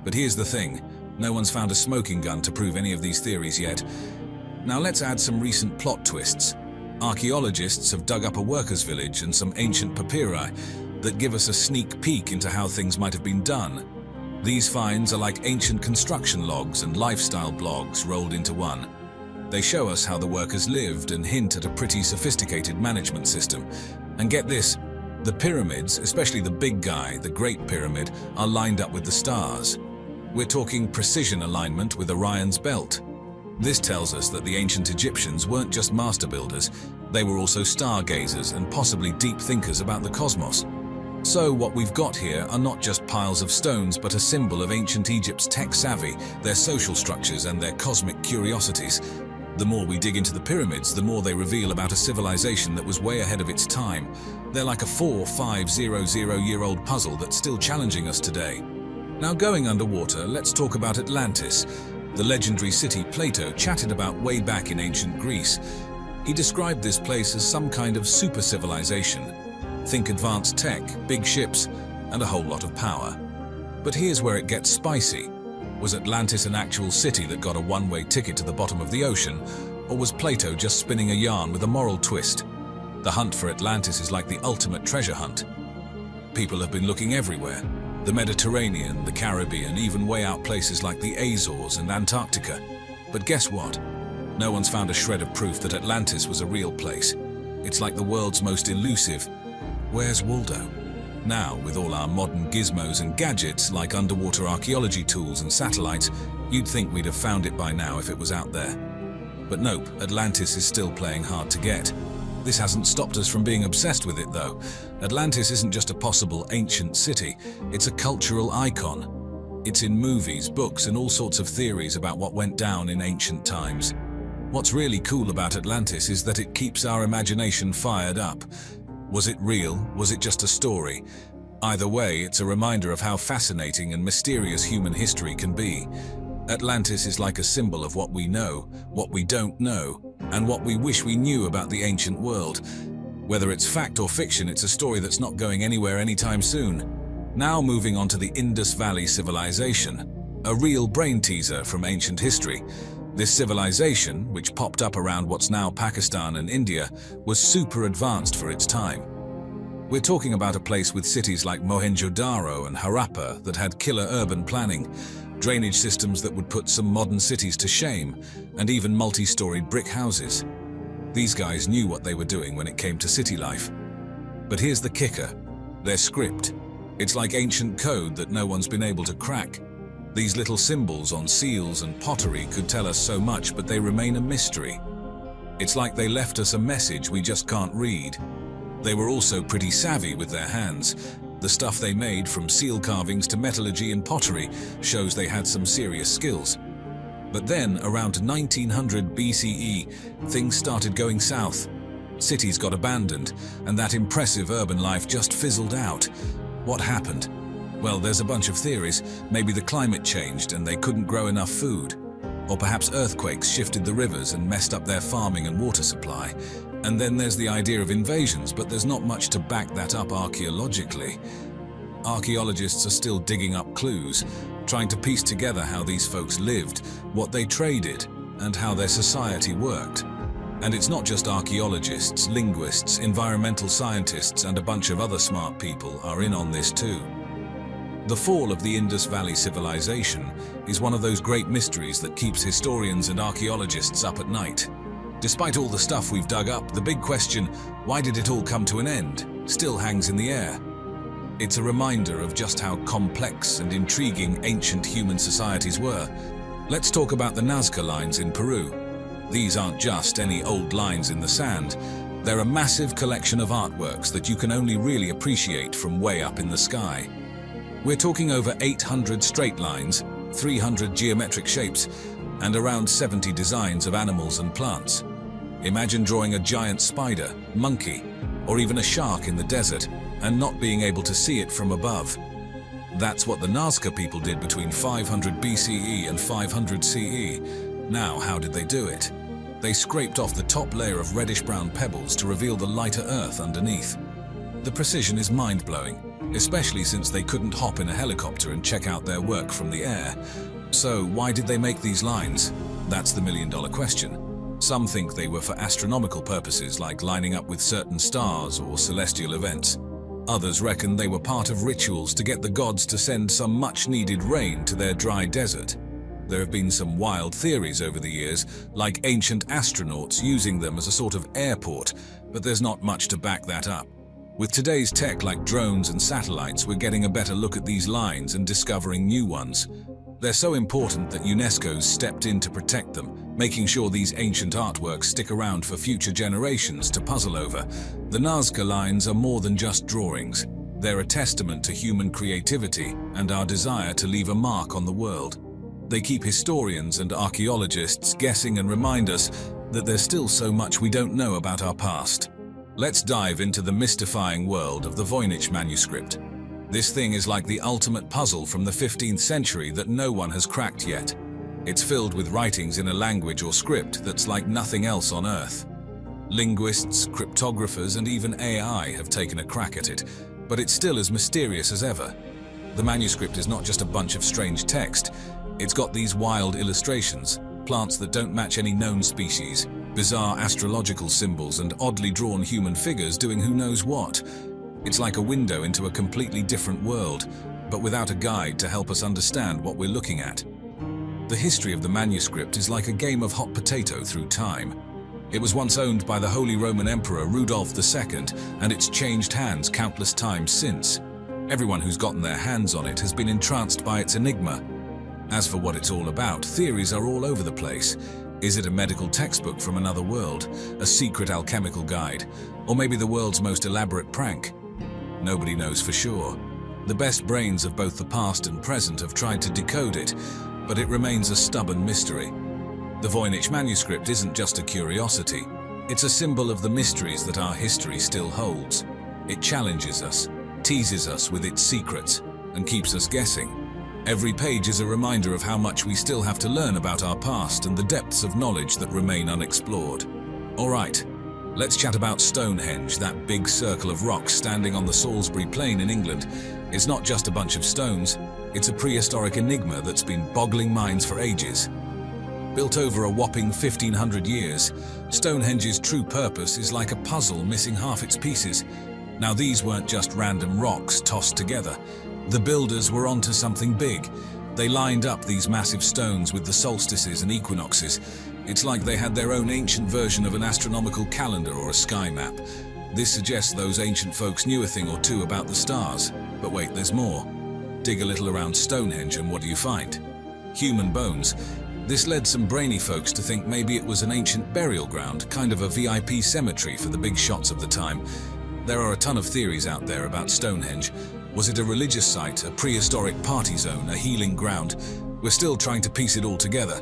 But here's the thing, no one's found a smoking gun to prove any of these theories yet. Now let's add some recent plot twists. Archaeologists have dug up a workers' village and some ancient papyri that give us a sneak peek into how things might have been done. These finds are like ancient construction logs and lifestyle blogs rolled into one. They show us how the workers lived and hint at a pretty sophisticated management system. And get this, the pyramids, especially the big guy, the Great Pyramid, are lined up with the stars. We're talking precision alignment with Orion's belt. This tells us that the ancient Egyptians weren't just master builders, they were also stargazers and possibly deep thinkers about the cosmos. So what we've got here are not just piles of stones, but a symbol of ancient Egypt's tech savvy, their social structures and their cosmic curiosities. The more we dig into the pyramids, the more they reveal about a civilization that was way ahead of its time. They're like a 4,500-year-old puzzle that's still challenging us today. Now going underwater, let's talk about Atlantis, the legendary city Plato chatted about way back in ancient Greece. He described this place as some kind of super civilization. Think advanced tech, big ships, and a whole lot of power. But here's where it gets spicy. Was Atlantis an actual city that got a one-way ticket to the bottom of the ocean, or was Plato just spinning a yarn with a moral twist? The hunt for Atlantis is like the ultimate treasure hunt. People have been looking everywhere. The Mediterranean, the Caribbean, even way out places like the Azores and Antarctica. But guess what? No one's found a shred of proof that Atlantis was a real place. It's like the world's most elusive. Where's Waldo? Now, with all our modern gizmos and gadgets like underwater archaeology tools and satellites, you'd think we'd have found it by now if it was out there. But nope, Atlantis is still playing hard to get. This hasn't stopped us from being obsessed with it though. Atlantis isn't just a possible ancient city, it's a cultural icon. It's in movies, books, and all sorts of theories about what went down in ancient times. What's really cool about Atlantis is that it keeps our imagination fired up. Was it real? Was it just a story? Either way, it's a reminder of how fascinating and mysterious human history can be. Atlantis is like a symbol of what we know, what we don't know, and what we wish we knew about the ancient world. Whether it's fact or fiction, it's a story that's not going anywhere anytime soon. Now moving on to the Indus Valley Civilization, a real brain teaser from ancient history. This civilization, which popped up around what's now Pakistan and India, was super advanced for its time. We're talking about a place with cities like Mohenjo-Daro and Harappa that had killer urban planning, drainage systems that would put some modern cities to shame, and even multi-storied brick houses. These guys knew what they were doing when it came to city life. But here's the kicker, their script. It's like ancient code that no one's been able to crack. These little symbols on seals and pottery could tell us so much, but they remain a mystery. It's like they left us a message we just can't read. They were also pretty savvy with their hands. The stuff they made, from seal carvings to metallurgy and pottery, shows they had some serious skills. But then, around 1900 BCE, things started going south. Cities got abandoned, and that impressive urban life just fizzled out. What happened? Well, there's a bunch of theories. Maybe the climate changed and they couldn't grow enough food. Or perhaps earthquakes shifted the rivers and messed up their farming and water supply. And then there's the idea of invasions, but there's not much to back that up archaeologically. Archaeologists are still digging up clues, trying to piece together how these folks lived, what they traded, and how their society worked. And it's not just archaeologists, linguists, environmental scientists, and a bunch of other smart people are in on this too. The fall of the Indus Valley civilization is one of those great mysteries that keeps historians and archaeologists up at night. Despite all the stuff we've dug up, the big question, why did it all come to an end, still hangs in the air. It's a reminder of just how complex and intriguing ancient human societies were. Let's talk about the Nazca lines in Peru. These aren't just any old lines in the sand. They're a massive collection of artworks that you can only really appreciate from way up in the sky. We're talking over 800 straight lines, 300 geometric shapes, and around 70 designs of animals and plants. Imagine drawing a giant spider, monkey, or even a shark in the desert, and not being able to see it from above. That's what the Nazca people did between 500 BCE and 500 CE. Now, how did they do it? They scraped off the top layer of reddish-brown pebbles to reveal the lighter earth underneath. The precision is mind-blowing, especially since they couldn't hop in a helicopter and check out their work from the air. So why did they make these lines? That's the million-dollar question. Some think they were for astronomical purposes, like lining up with certain stars or celestial events. Others reckon they were part of rituals to get the gods to send some much-needed rain to their dry desert. There have been some wild theories over the years, like ancient astronauts using them as a sort of airport, but there's not much to back that up. With today's tech like drones and satellites, we're getting a better look at these lines and discovering new ones. They're so important that UNESCO's stepped in to protect them, making sure these ancient artworks stick around for future generations to puzzle over. The Nazca lines are more than just drawings. They're a testament to human creativity and our desire to leave a mark on the world. They keep historians and archaeologists guessing and remind us that there's still so much we don't know about our past. Let's dive into the mystifying world of the Voynich manuscript. This thing is like the ultimate puzzle from the 15th century that no one has cracked yet. It's filled with writings in a language or script that's like nothing else on Earth. Linguists, cryptographers, and even AI have taken a crack at it, but it's still as mysterious as ever. The manuscript is not just a bunch of strange text. It's got these wild illustrations, plants that don't match any known species, bizarre astrological symbols, and oddly drawn human figures doing who knows what. It's like a window into a completely different world, but without a guide to help us understand what we're looking at. The history of the manuscript is like a game of hot potato through time. It was once owned by the Holy Roman Emperor Rudolph II, and it's changed hands countless times since. Everyone who's gotten their hands on it has been entranced by its enigma. As for what it's all about, theories are all over the place. Is it a medical textbook from another world, a secret alchemical guide, or maybe the world's most elaborate prank? Nobody knows for sure. The best brains of both the past and present have tried to decode it, but it remains a stubborn mystery. The Voynich manuscript isn't just a curiosity. It's a symbol of the mysteries that our history still holds. It challenges us, teases us with its secrets, and keeps us guessing. Every page is a reminder of how much we still have to learn about our past and the depths of knowledge that remain unexplored. All right, let's chat about Stonehenge, that big circle of rocks standing on the Salisbury Plain in England. It's not just a bunch of stones, it's a prehistoric enigma that's been boggling minds for ages. Built over a whopping 1,500 years, Stonehenge's true purpose is like a puzzle missing half its pieces. Now, these weren't just random rocks tossed together. The builders were onto something big. They lined up these massive stones with the solstices and equinoxes. It's like they had their own ancient version of an astronomical calendar or a sky map. This suggests those ancient folks knew a thing or two about the stars. But wait, there's more. Dig a little around Stonehenge and what do you find? Human bones. This led some brainy folks to think maybe it was an ancient burial ground, kind of a VIP cemetery for the big shots of the time. There are a ton of theories out there about Stonehenge. Was it a religious site, a prehistoric party zone, a healing ground? We're still trying to piece it all together.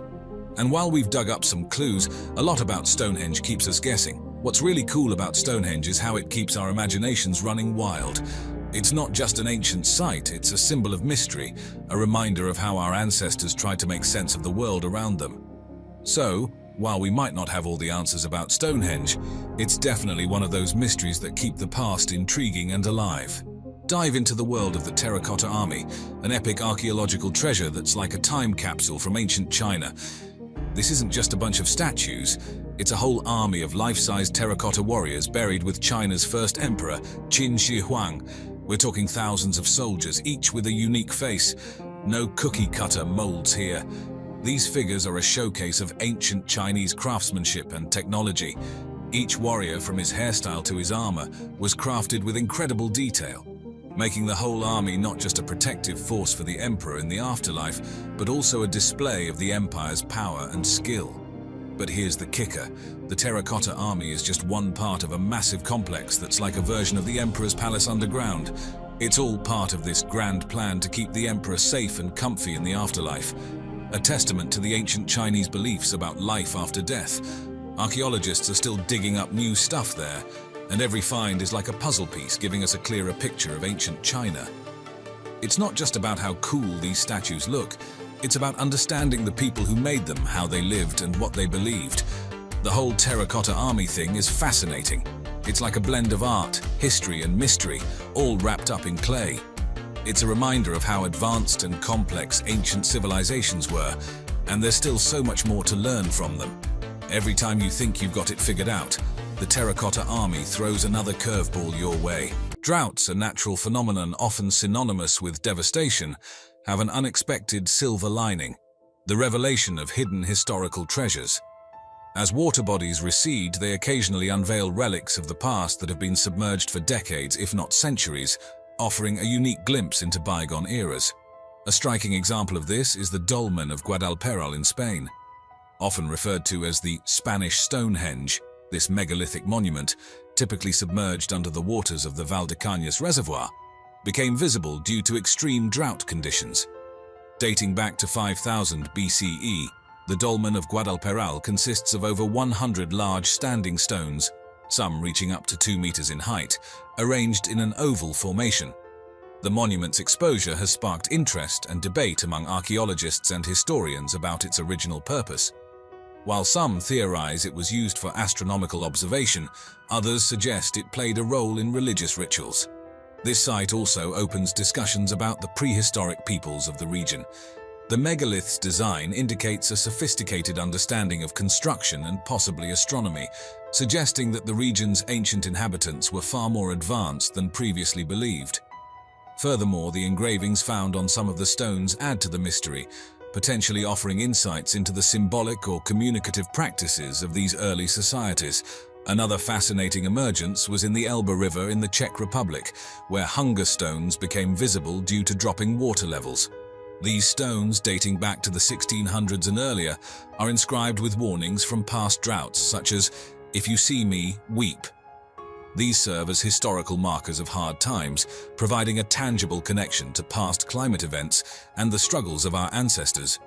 And while we've dug up some clues, a lot about Stonehenge keeps us guessing. What's really cool about Stonehenge is how it keeps our imaginations running wild. It's not just an ancient site, it's a symbol of mystery, a reminder of how our ancestors tried to make sense of the world around them. So, while we might not have all the answers about Stonehenge, it's definitely one of those mysteries that keep the past intriguing and alive. Dive into the world of the Terracotta Army, an epic archaeological treasure that's like a time capsule from ancient China. This isn't just a bunch of statues, it's a whole army of life-size terracotta warriors buried with China's first emperor, Qin Shi Huang. We're talking thousands of soldiers, each with a unique face. No cookie-cutter molds here. These figures are a showcase of ancient Chinese craftsmanship and technology. Each warrior, from his hairstyle to his armor, was crafted with incredible detail, making the whole army not just a protective force for the emperor in the afterlife, but also a display of the empire's power and skill. But here's the kicker. The Terracotta Army is just one part of a massive complex that's like a version of the emperor's palace underground. It's all part of this grand plan to keep the emperor safe and comfy in the afterlife. A testament to the ancient Chinese beliefs about life after death. Archaeologists are still digging up new stuff there, and every find is like a puzzle piece giving us a clearer picture of ancient China. It's not just about how cool these statues look, it's about understanding the people who made them, how they lived, and what they believed. The whole Terracotta Army thing is fascinating. It's like a blend of art, history, and mystery, all wrapped up in clay. It's a reminder of how advanced and complex ancient civilizations were, and there's still so much more to learn from them. Every time you think you've got it figured out, the Terracotta Army throws another curveball your way. Droughts, a natural phenomenon often synonymous with devastation, have an unexpected silver lining: the revelation of hidden historical treasures. As water bodies recede, they occasionally unveil relics of the past that have been submerged for decades, if not centuries, offering a unique glimpse into bygone eras. A striking example of this is the Dolmen of Guadalperal in Spain. Often referred to as the Spanish Stonehenge, this megalithic monument, typically submerged under the waters of the Valdecañas Reservoir, became visible due to extreme drought conditions. Dating back to 5000 BCE, the Dolmen of Guadalperal consists of over 100 large standing stones, some reaching up to 2 meters in height, arranged in an oval formation. The monument's exposure has sparked interest and debate among archaeologists and historians about its original purpose. While some theorize it was used for astronomical observation, others suggest it played a role in religious rituals. This site also opens discussions about the prehistoric peoples of the region. The megalith's design indicates a sophisticated understanding of construction and possibly astronomy, suggesting that the region's ancient inhabitants were far more advanced than previously believed. Furthermore, the engravings found on some of the stones add to the mystery, potentially offering insights into the symbolic or communicative practices of these early societies. Another fascinating emergence was in the Elbe River in the Czech Republic, where hunger stones became visible due to dropping water levels. These stones, dating back to the 1600s and earlier, are inscribed with warnings from past droughts, such as, "If you see me, weep." These serve as historical markers of hard times, providing a tangible connection to past climate events and the struggles of our ancestors.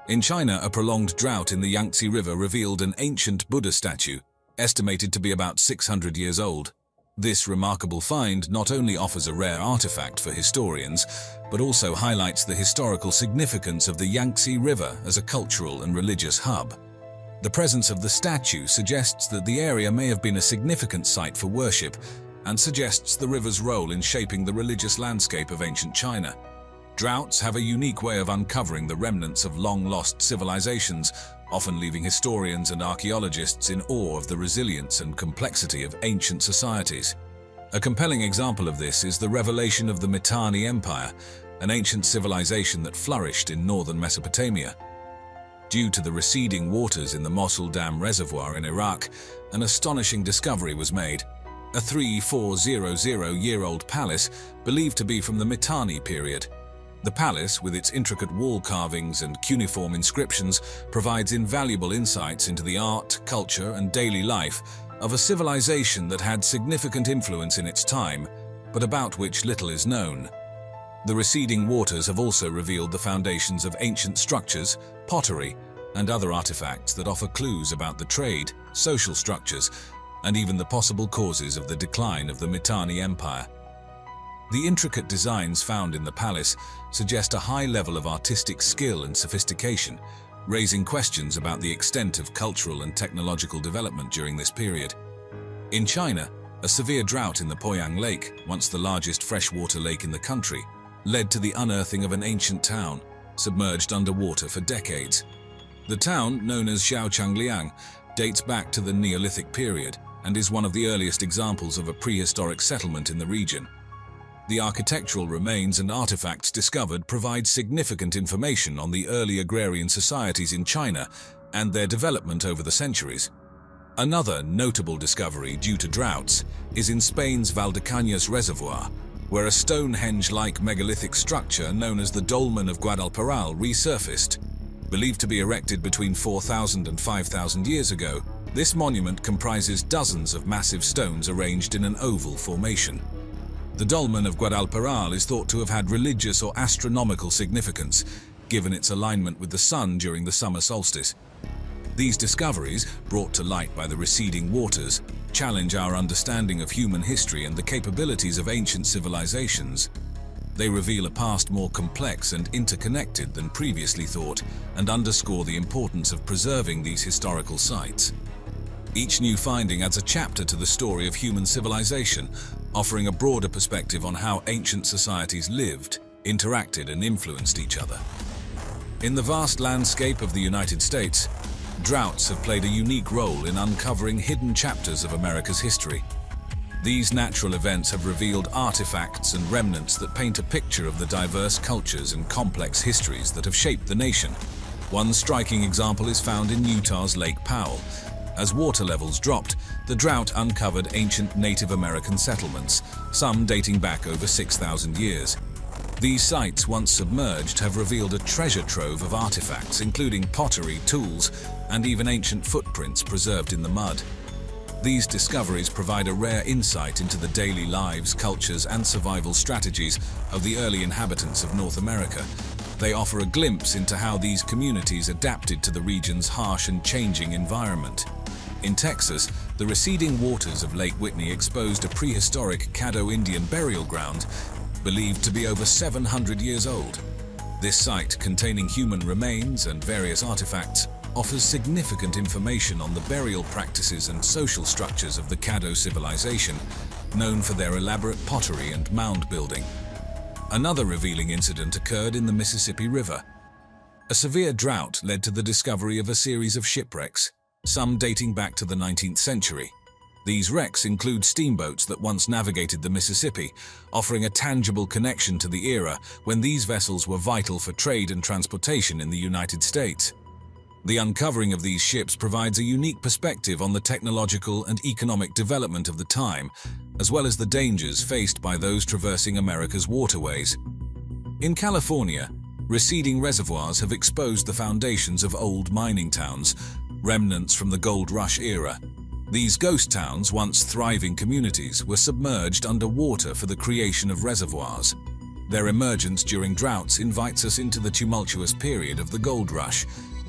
In China, a prolonged drought in the Yangtze River revealed an ancient Buddha statue, estimated to be about 600 years old. This remarkable find not only offers a rare artifact for historians, but also highlights the historical significance of the Yangtze River as a cultural and religious hub. The presence of the statue suggests that the area may have been a significant site for worship and suggests the river's role in shaping the religious landscape of ancient China. Droughts have a unique way of uncovering the remnants of long-lost civilizations, often leaving historians and archaeologists in awe of the resilience and complexity of ancient societies. A compelling example of this is the revelation of the Mitanni Empire, an ancient civilization that flourished in northern Mesopotamia. Due to the receding waters in the Mosul Dam Reservoir in Iraq, an astonishing discovery was made: a 3400-year-old palace believed to be from the Mitanni period. The palace, with its intricate wall carvings and cuneiform inscriptions, provides invaluable insights into the art, culture, and daily life of a civilization that had significant influence in its time, but about which little is known. The receding waters have also revealed the foundations of ancient structures, pottery, and other artifacts that offer clues about the trade, social structures, and even the possible causes of the decline of the Mitanni Empire. The intricate designs found in the palace suggest a high level of artistic skill and sophistication, raising questions about the extent of cultural and technological development during this period. In China, a severe drought in the Poyang Lake, once the largest freshwater lake in the country, led to the unearthing of an ancient town, submerged underwater for decades. The town, known as Xiaochangliang, dates back to the Neolithic period and is one of the earliest examples of a prehistoric settlement in the region. The architectural remains and artifacts discovered provide significant information on the early agrarian societies in China and their development over the centuries. Another notable discovery due to droughts is in Spain's Valdecañas Reservoir, where a Stonehenge-like megalithic structure known as the Dolmen of Guadalperal resurfaced. Believed to be erected between 4,000 and 5,000 years ago, this monument comprises dozens of massive stones arranged in an oval formation. The Dolmen of Guadalperal is thought to have had religious or astronomical significance, given its alignment with the sun during the summer solstice. These discoveries, brought to light by the receding waters, challenge our understanding of human history and the capabilities of ancient civilizations. They reveal a past more complex and interconnected than previously thought, and underscore the importance of preserving these historical sites. Each new finding adds a chapter to the story of human civilization, offering a broader perspective on how ancient societies lived, interacted, and influenced each other. In the vast landscape of the United States, droughts have played a unique role in uncovering hidden chapters of America's history. These natural events have revealed artifacts and remnants that paint a picture of the diverse cultures and complex histories that have shaped the nation. One striking example is found in Utah's Lake Powell. As water levels dropped, the drought uncovered ancient Native American settlements, some dating back over 6,000 years. These sites, once submerged, have revealed a treasure trove of artifacts, including pottery, tools, and even ancient footprints preserved in the mud. These discoveries provide a rare insight into the daily lives, cultures, and survival strategies of the early inhabitants of North America. They offer a glimpse into how these communities adapted to the region's harsh and changing environment. In Texas, the receding waters of Lake Whitney exposed a prehistoric Caddo Indian burial ground believed to be over 700 years old. This site, containing human remains and various artifacts, offers significant information on the burial practices and social structures of the Caddo civilization, known for their elaborate pottery and mound building. Another revealing incident occurred in the Mississippi River. A severe drought led to the discovery of a series of shipwrecks, some dating back to the 19th century. These wrecks include steamboats that once navigated the Mississippi, offering a tangible connection to the era when these vessels were vital for trade and transportation in the United States. The uncovering of these ships provides a unique perspective on the technological and economic development of the time, as well as the dangers faced by those traversing America's waterways. In California, receding reservoirs have exposed the foundations of old mining towns, remnants from the gold rush era. These ghost towns, once thriving communities, were submerged underwater for the creation of reservoirs. Their emergence during droughts invites us into the tumultuous period of the gold rush,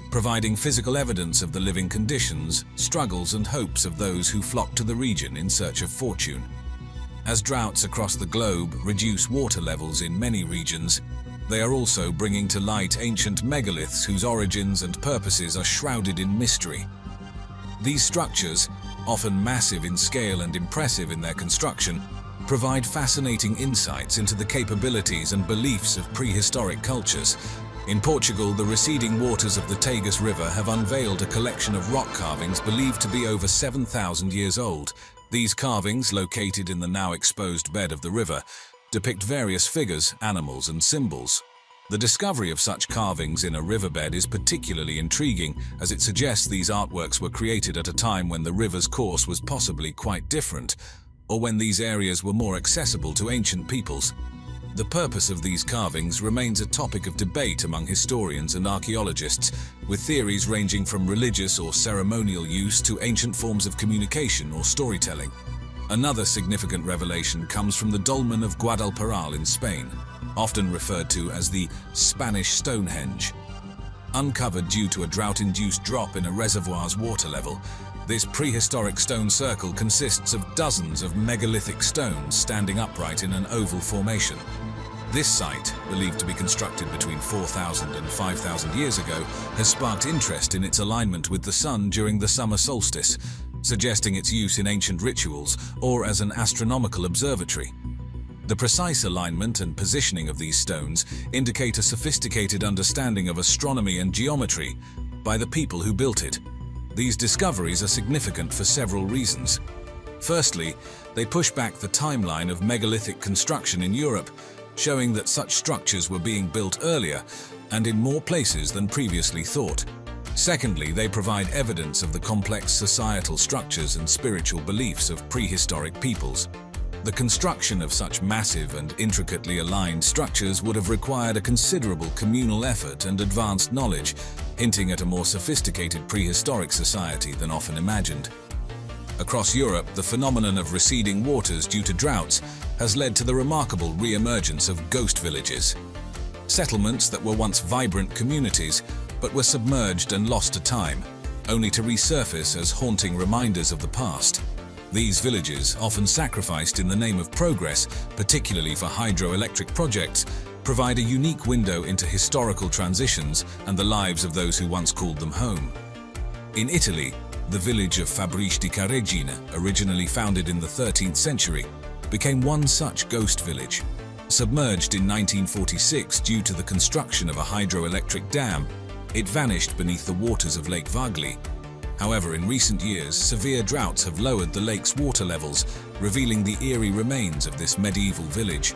providing physical evidence of the living conditions, struggles, and hopes of those who flock to the region in search of fortune. As droughts across the globe reduce water levels in many regions, they are also bringing to light ancient megaliths whose origins and purposes are shrouded in mystery. These structures, often massive in scale and impressive in their construction, provide fascinating insights into the capabilities and beliefs of prehistoric cultures. In Portugal, the receding waters of the Tagus River have unveiled a collection of rock carvings believed to be over 7,000 years old. These carvings, located in the now exposed bed of the river, depict various figures, animals, and symbols. The discovery of such carvings in a riverbed is particularly intriguing, as it suggests these artworks were created at a time when the river's course was possibly quite different, or when these areas were more accessible to ancient peoples. The purpose of these carvings remains a topic of debate among historians and archaeologists, with theories ranging from religious or ceremonial use to ancient forms of communication or storytelling. Another significant revelation comes from the Dolmen of Guadalperal in Spain, often referred to as the Spanish Stonehenge. Uncovered due to a drought-induced drop in a reservoir's water level, this prehistoric stone circle consists of dozens of megalithic stones standing upright in an oval formation. This site, believed to be constructed between 4,000 and 5,000 years ago, has sparked interest in its alignment with the sun during the summer solstice, suggesting its use in ancient rituals or as an astronomical observatory. The precise alignment and positioning of these stones indicate a sophisticated understanding of astronomy and geometry by the people who built it. These discoveries are significant for several reasons. Firstly, they push back the timeline of megalithic construction in Europe, showing that such structures were being built earlier and in more places than previously thought. Secondly, they provide evidence of the complex societal structures and spiritual beliefs of prehistoric peoples. The construction of such massive and intricately aligned structures would have required a considerable communal effort and advanced knowledge, hinting at a more sophisticated prehistoric society than often imagined. Across Europe, the phenomenon of receding waters due to droughts has led to the remarkable re-emergence of ghost villages. Settlements that were once vibrant communities, but were submerged and lost to time, only to resurface as haunting reminders of the past. These villages, often sacrificed in the name of progress, particularly for hydroelectric projects, provide a unique window into historical transitions and the lives of those who once called them home. In Italy, the village of Fabrice-di-Ca Regina, originally founded in the 13th century, became one such ghost village. Submerged in 1946 due to the construction of a hydroelectric dam, it vanished beneath the waters of Lake Vagli. However, in recent years, severe droughts have lowered the lake's water levels, revealing the eerie remains of this medieval village.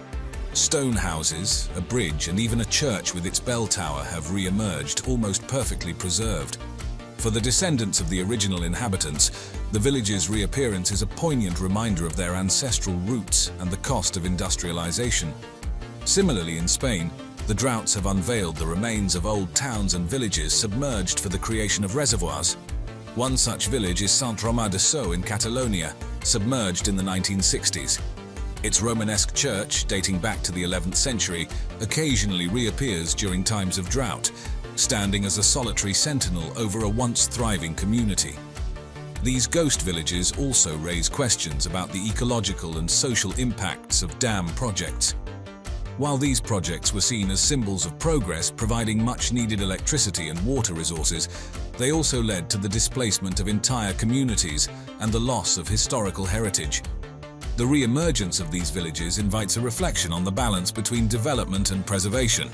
Stone houses, a bridge, and even a church with its bell tower have re-emerged, almost perfectly preserved. For the descendants of the original inhabitants, the village's reappearance is a poignant reminder of their ancestral roots and the cost of industrialization. Similarly, in Spain, the droughts have unveiled the remains of old towns and villages submerged for the creation of reservoirs. One such village is Sant Romà de Sou in Catalonia, submerged in the 1960s. Its Romanesque church, dating back to the 11th century, occasionally reappears during times of drought, standing as a solitary sentinel over a once thriving community. These ghost villages also raise questions about the ecological and social impacts of dam projects. While these projects were seen as symbols of progress, providing much-needed electricity and water resources, they also led to the displacement of entire communities and the loss of historical heritage. The re-emergence of these villages invites a reflection on the balance between development and preservation,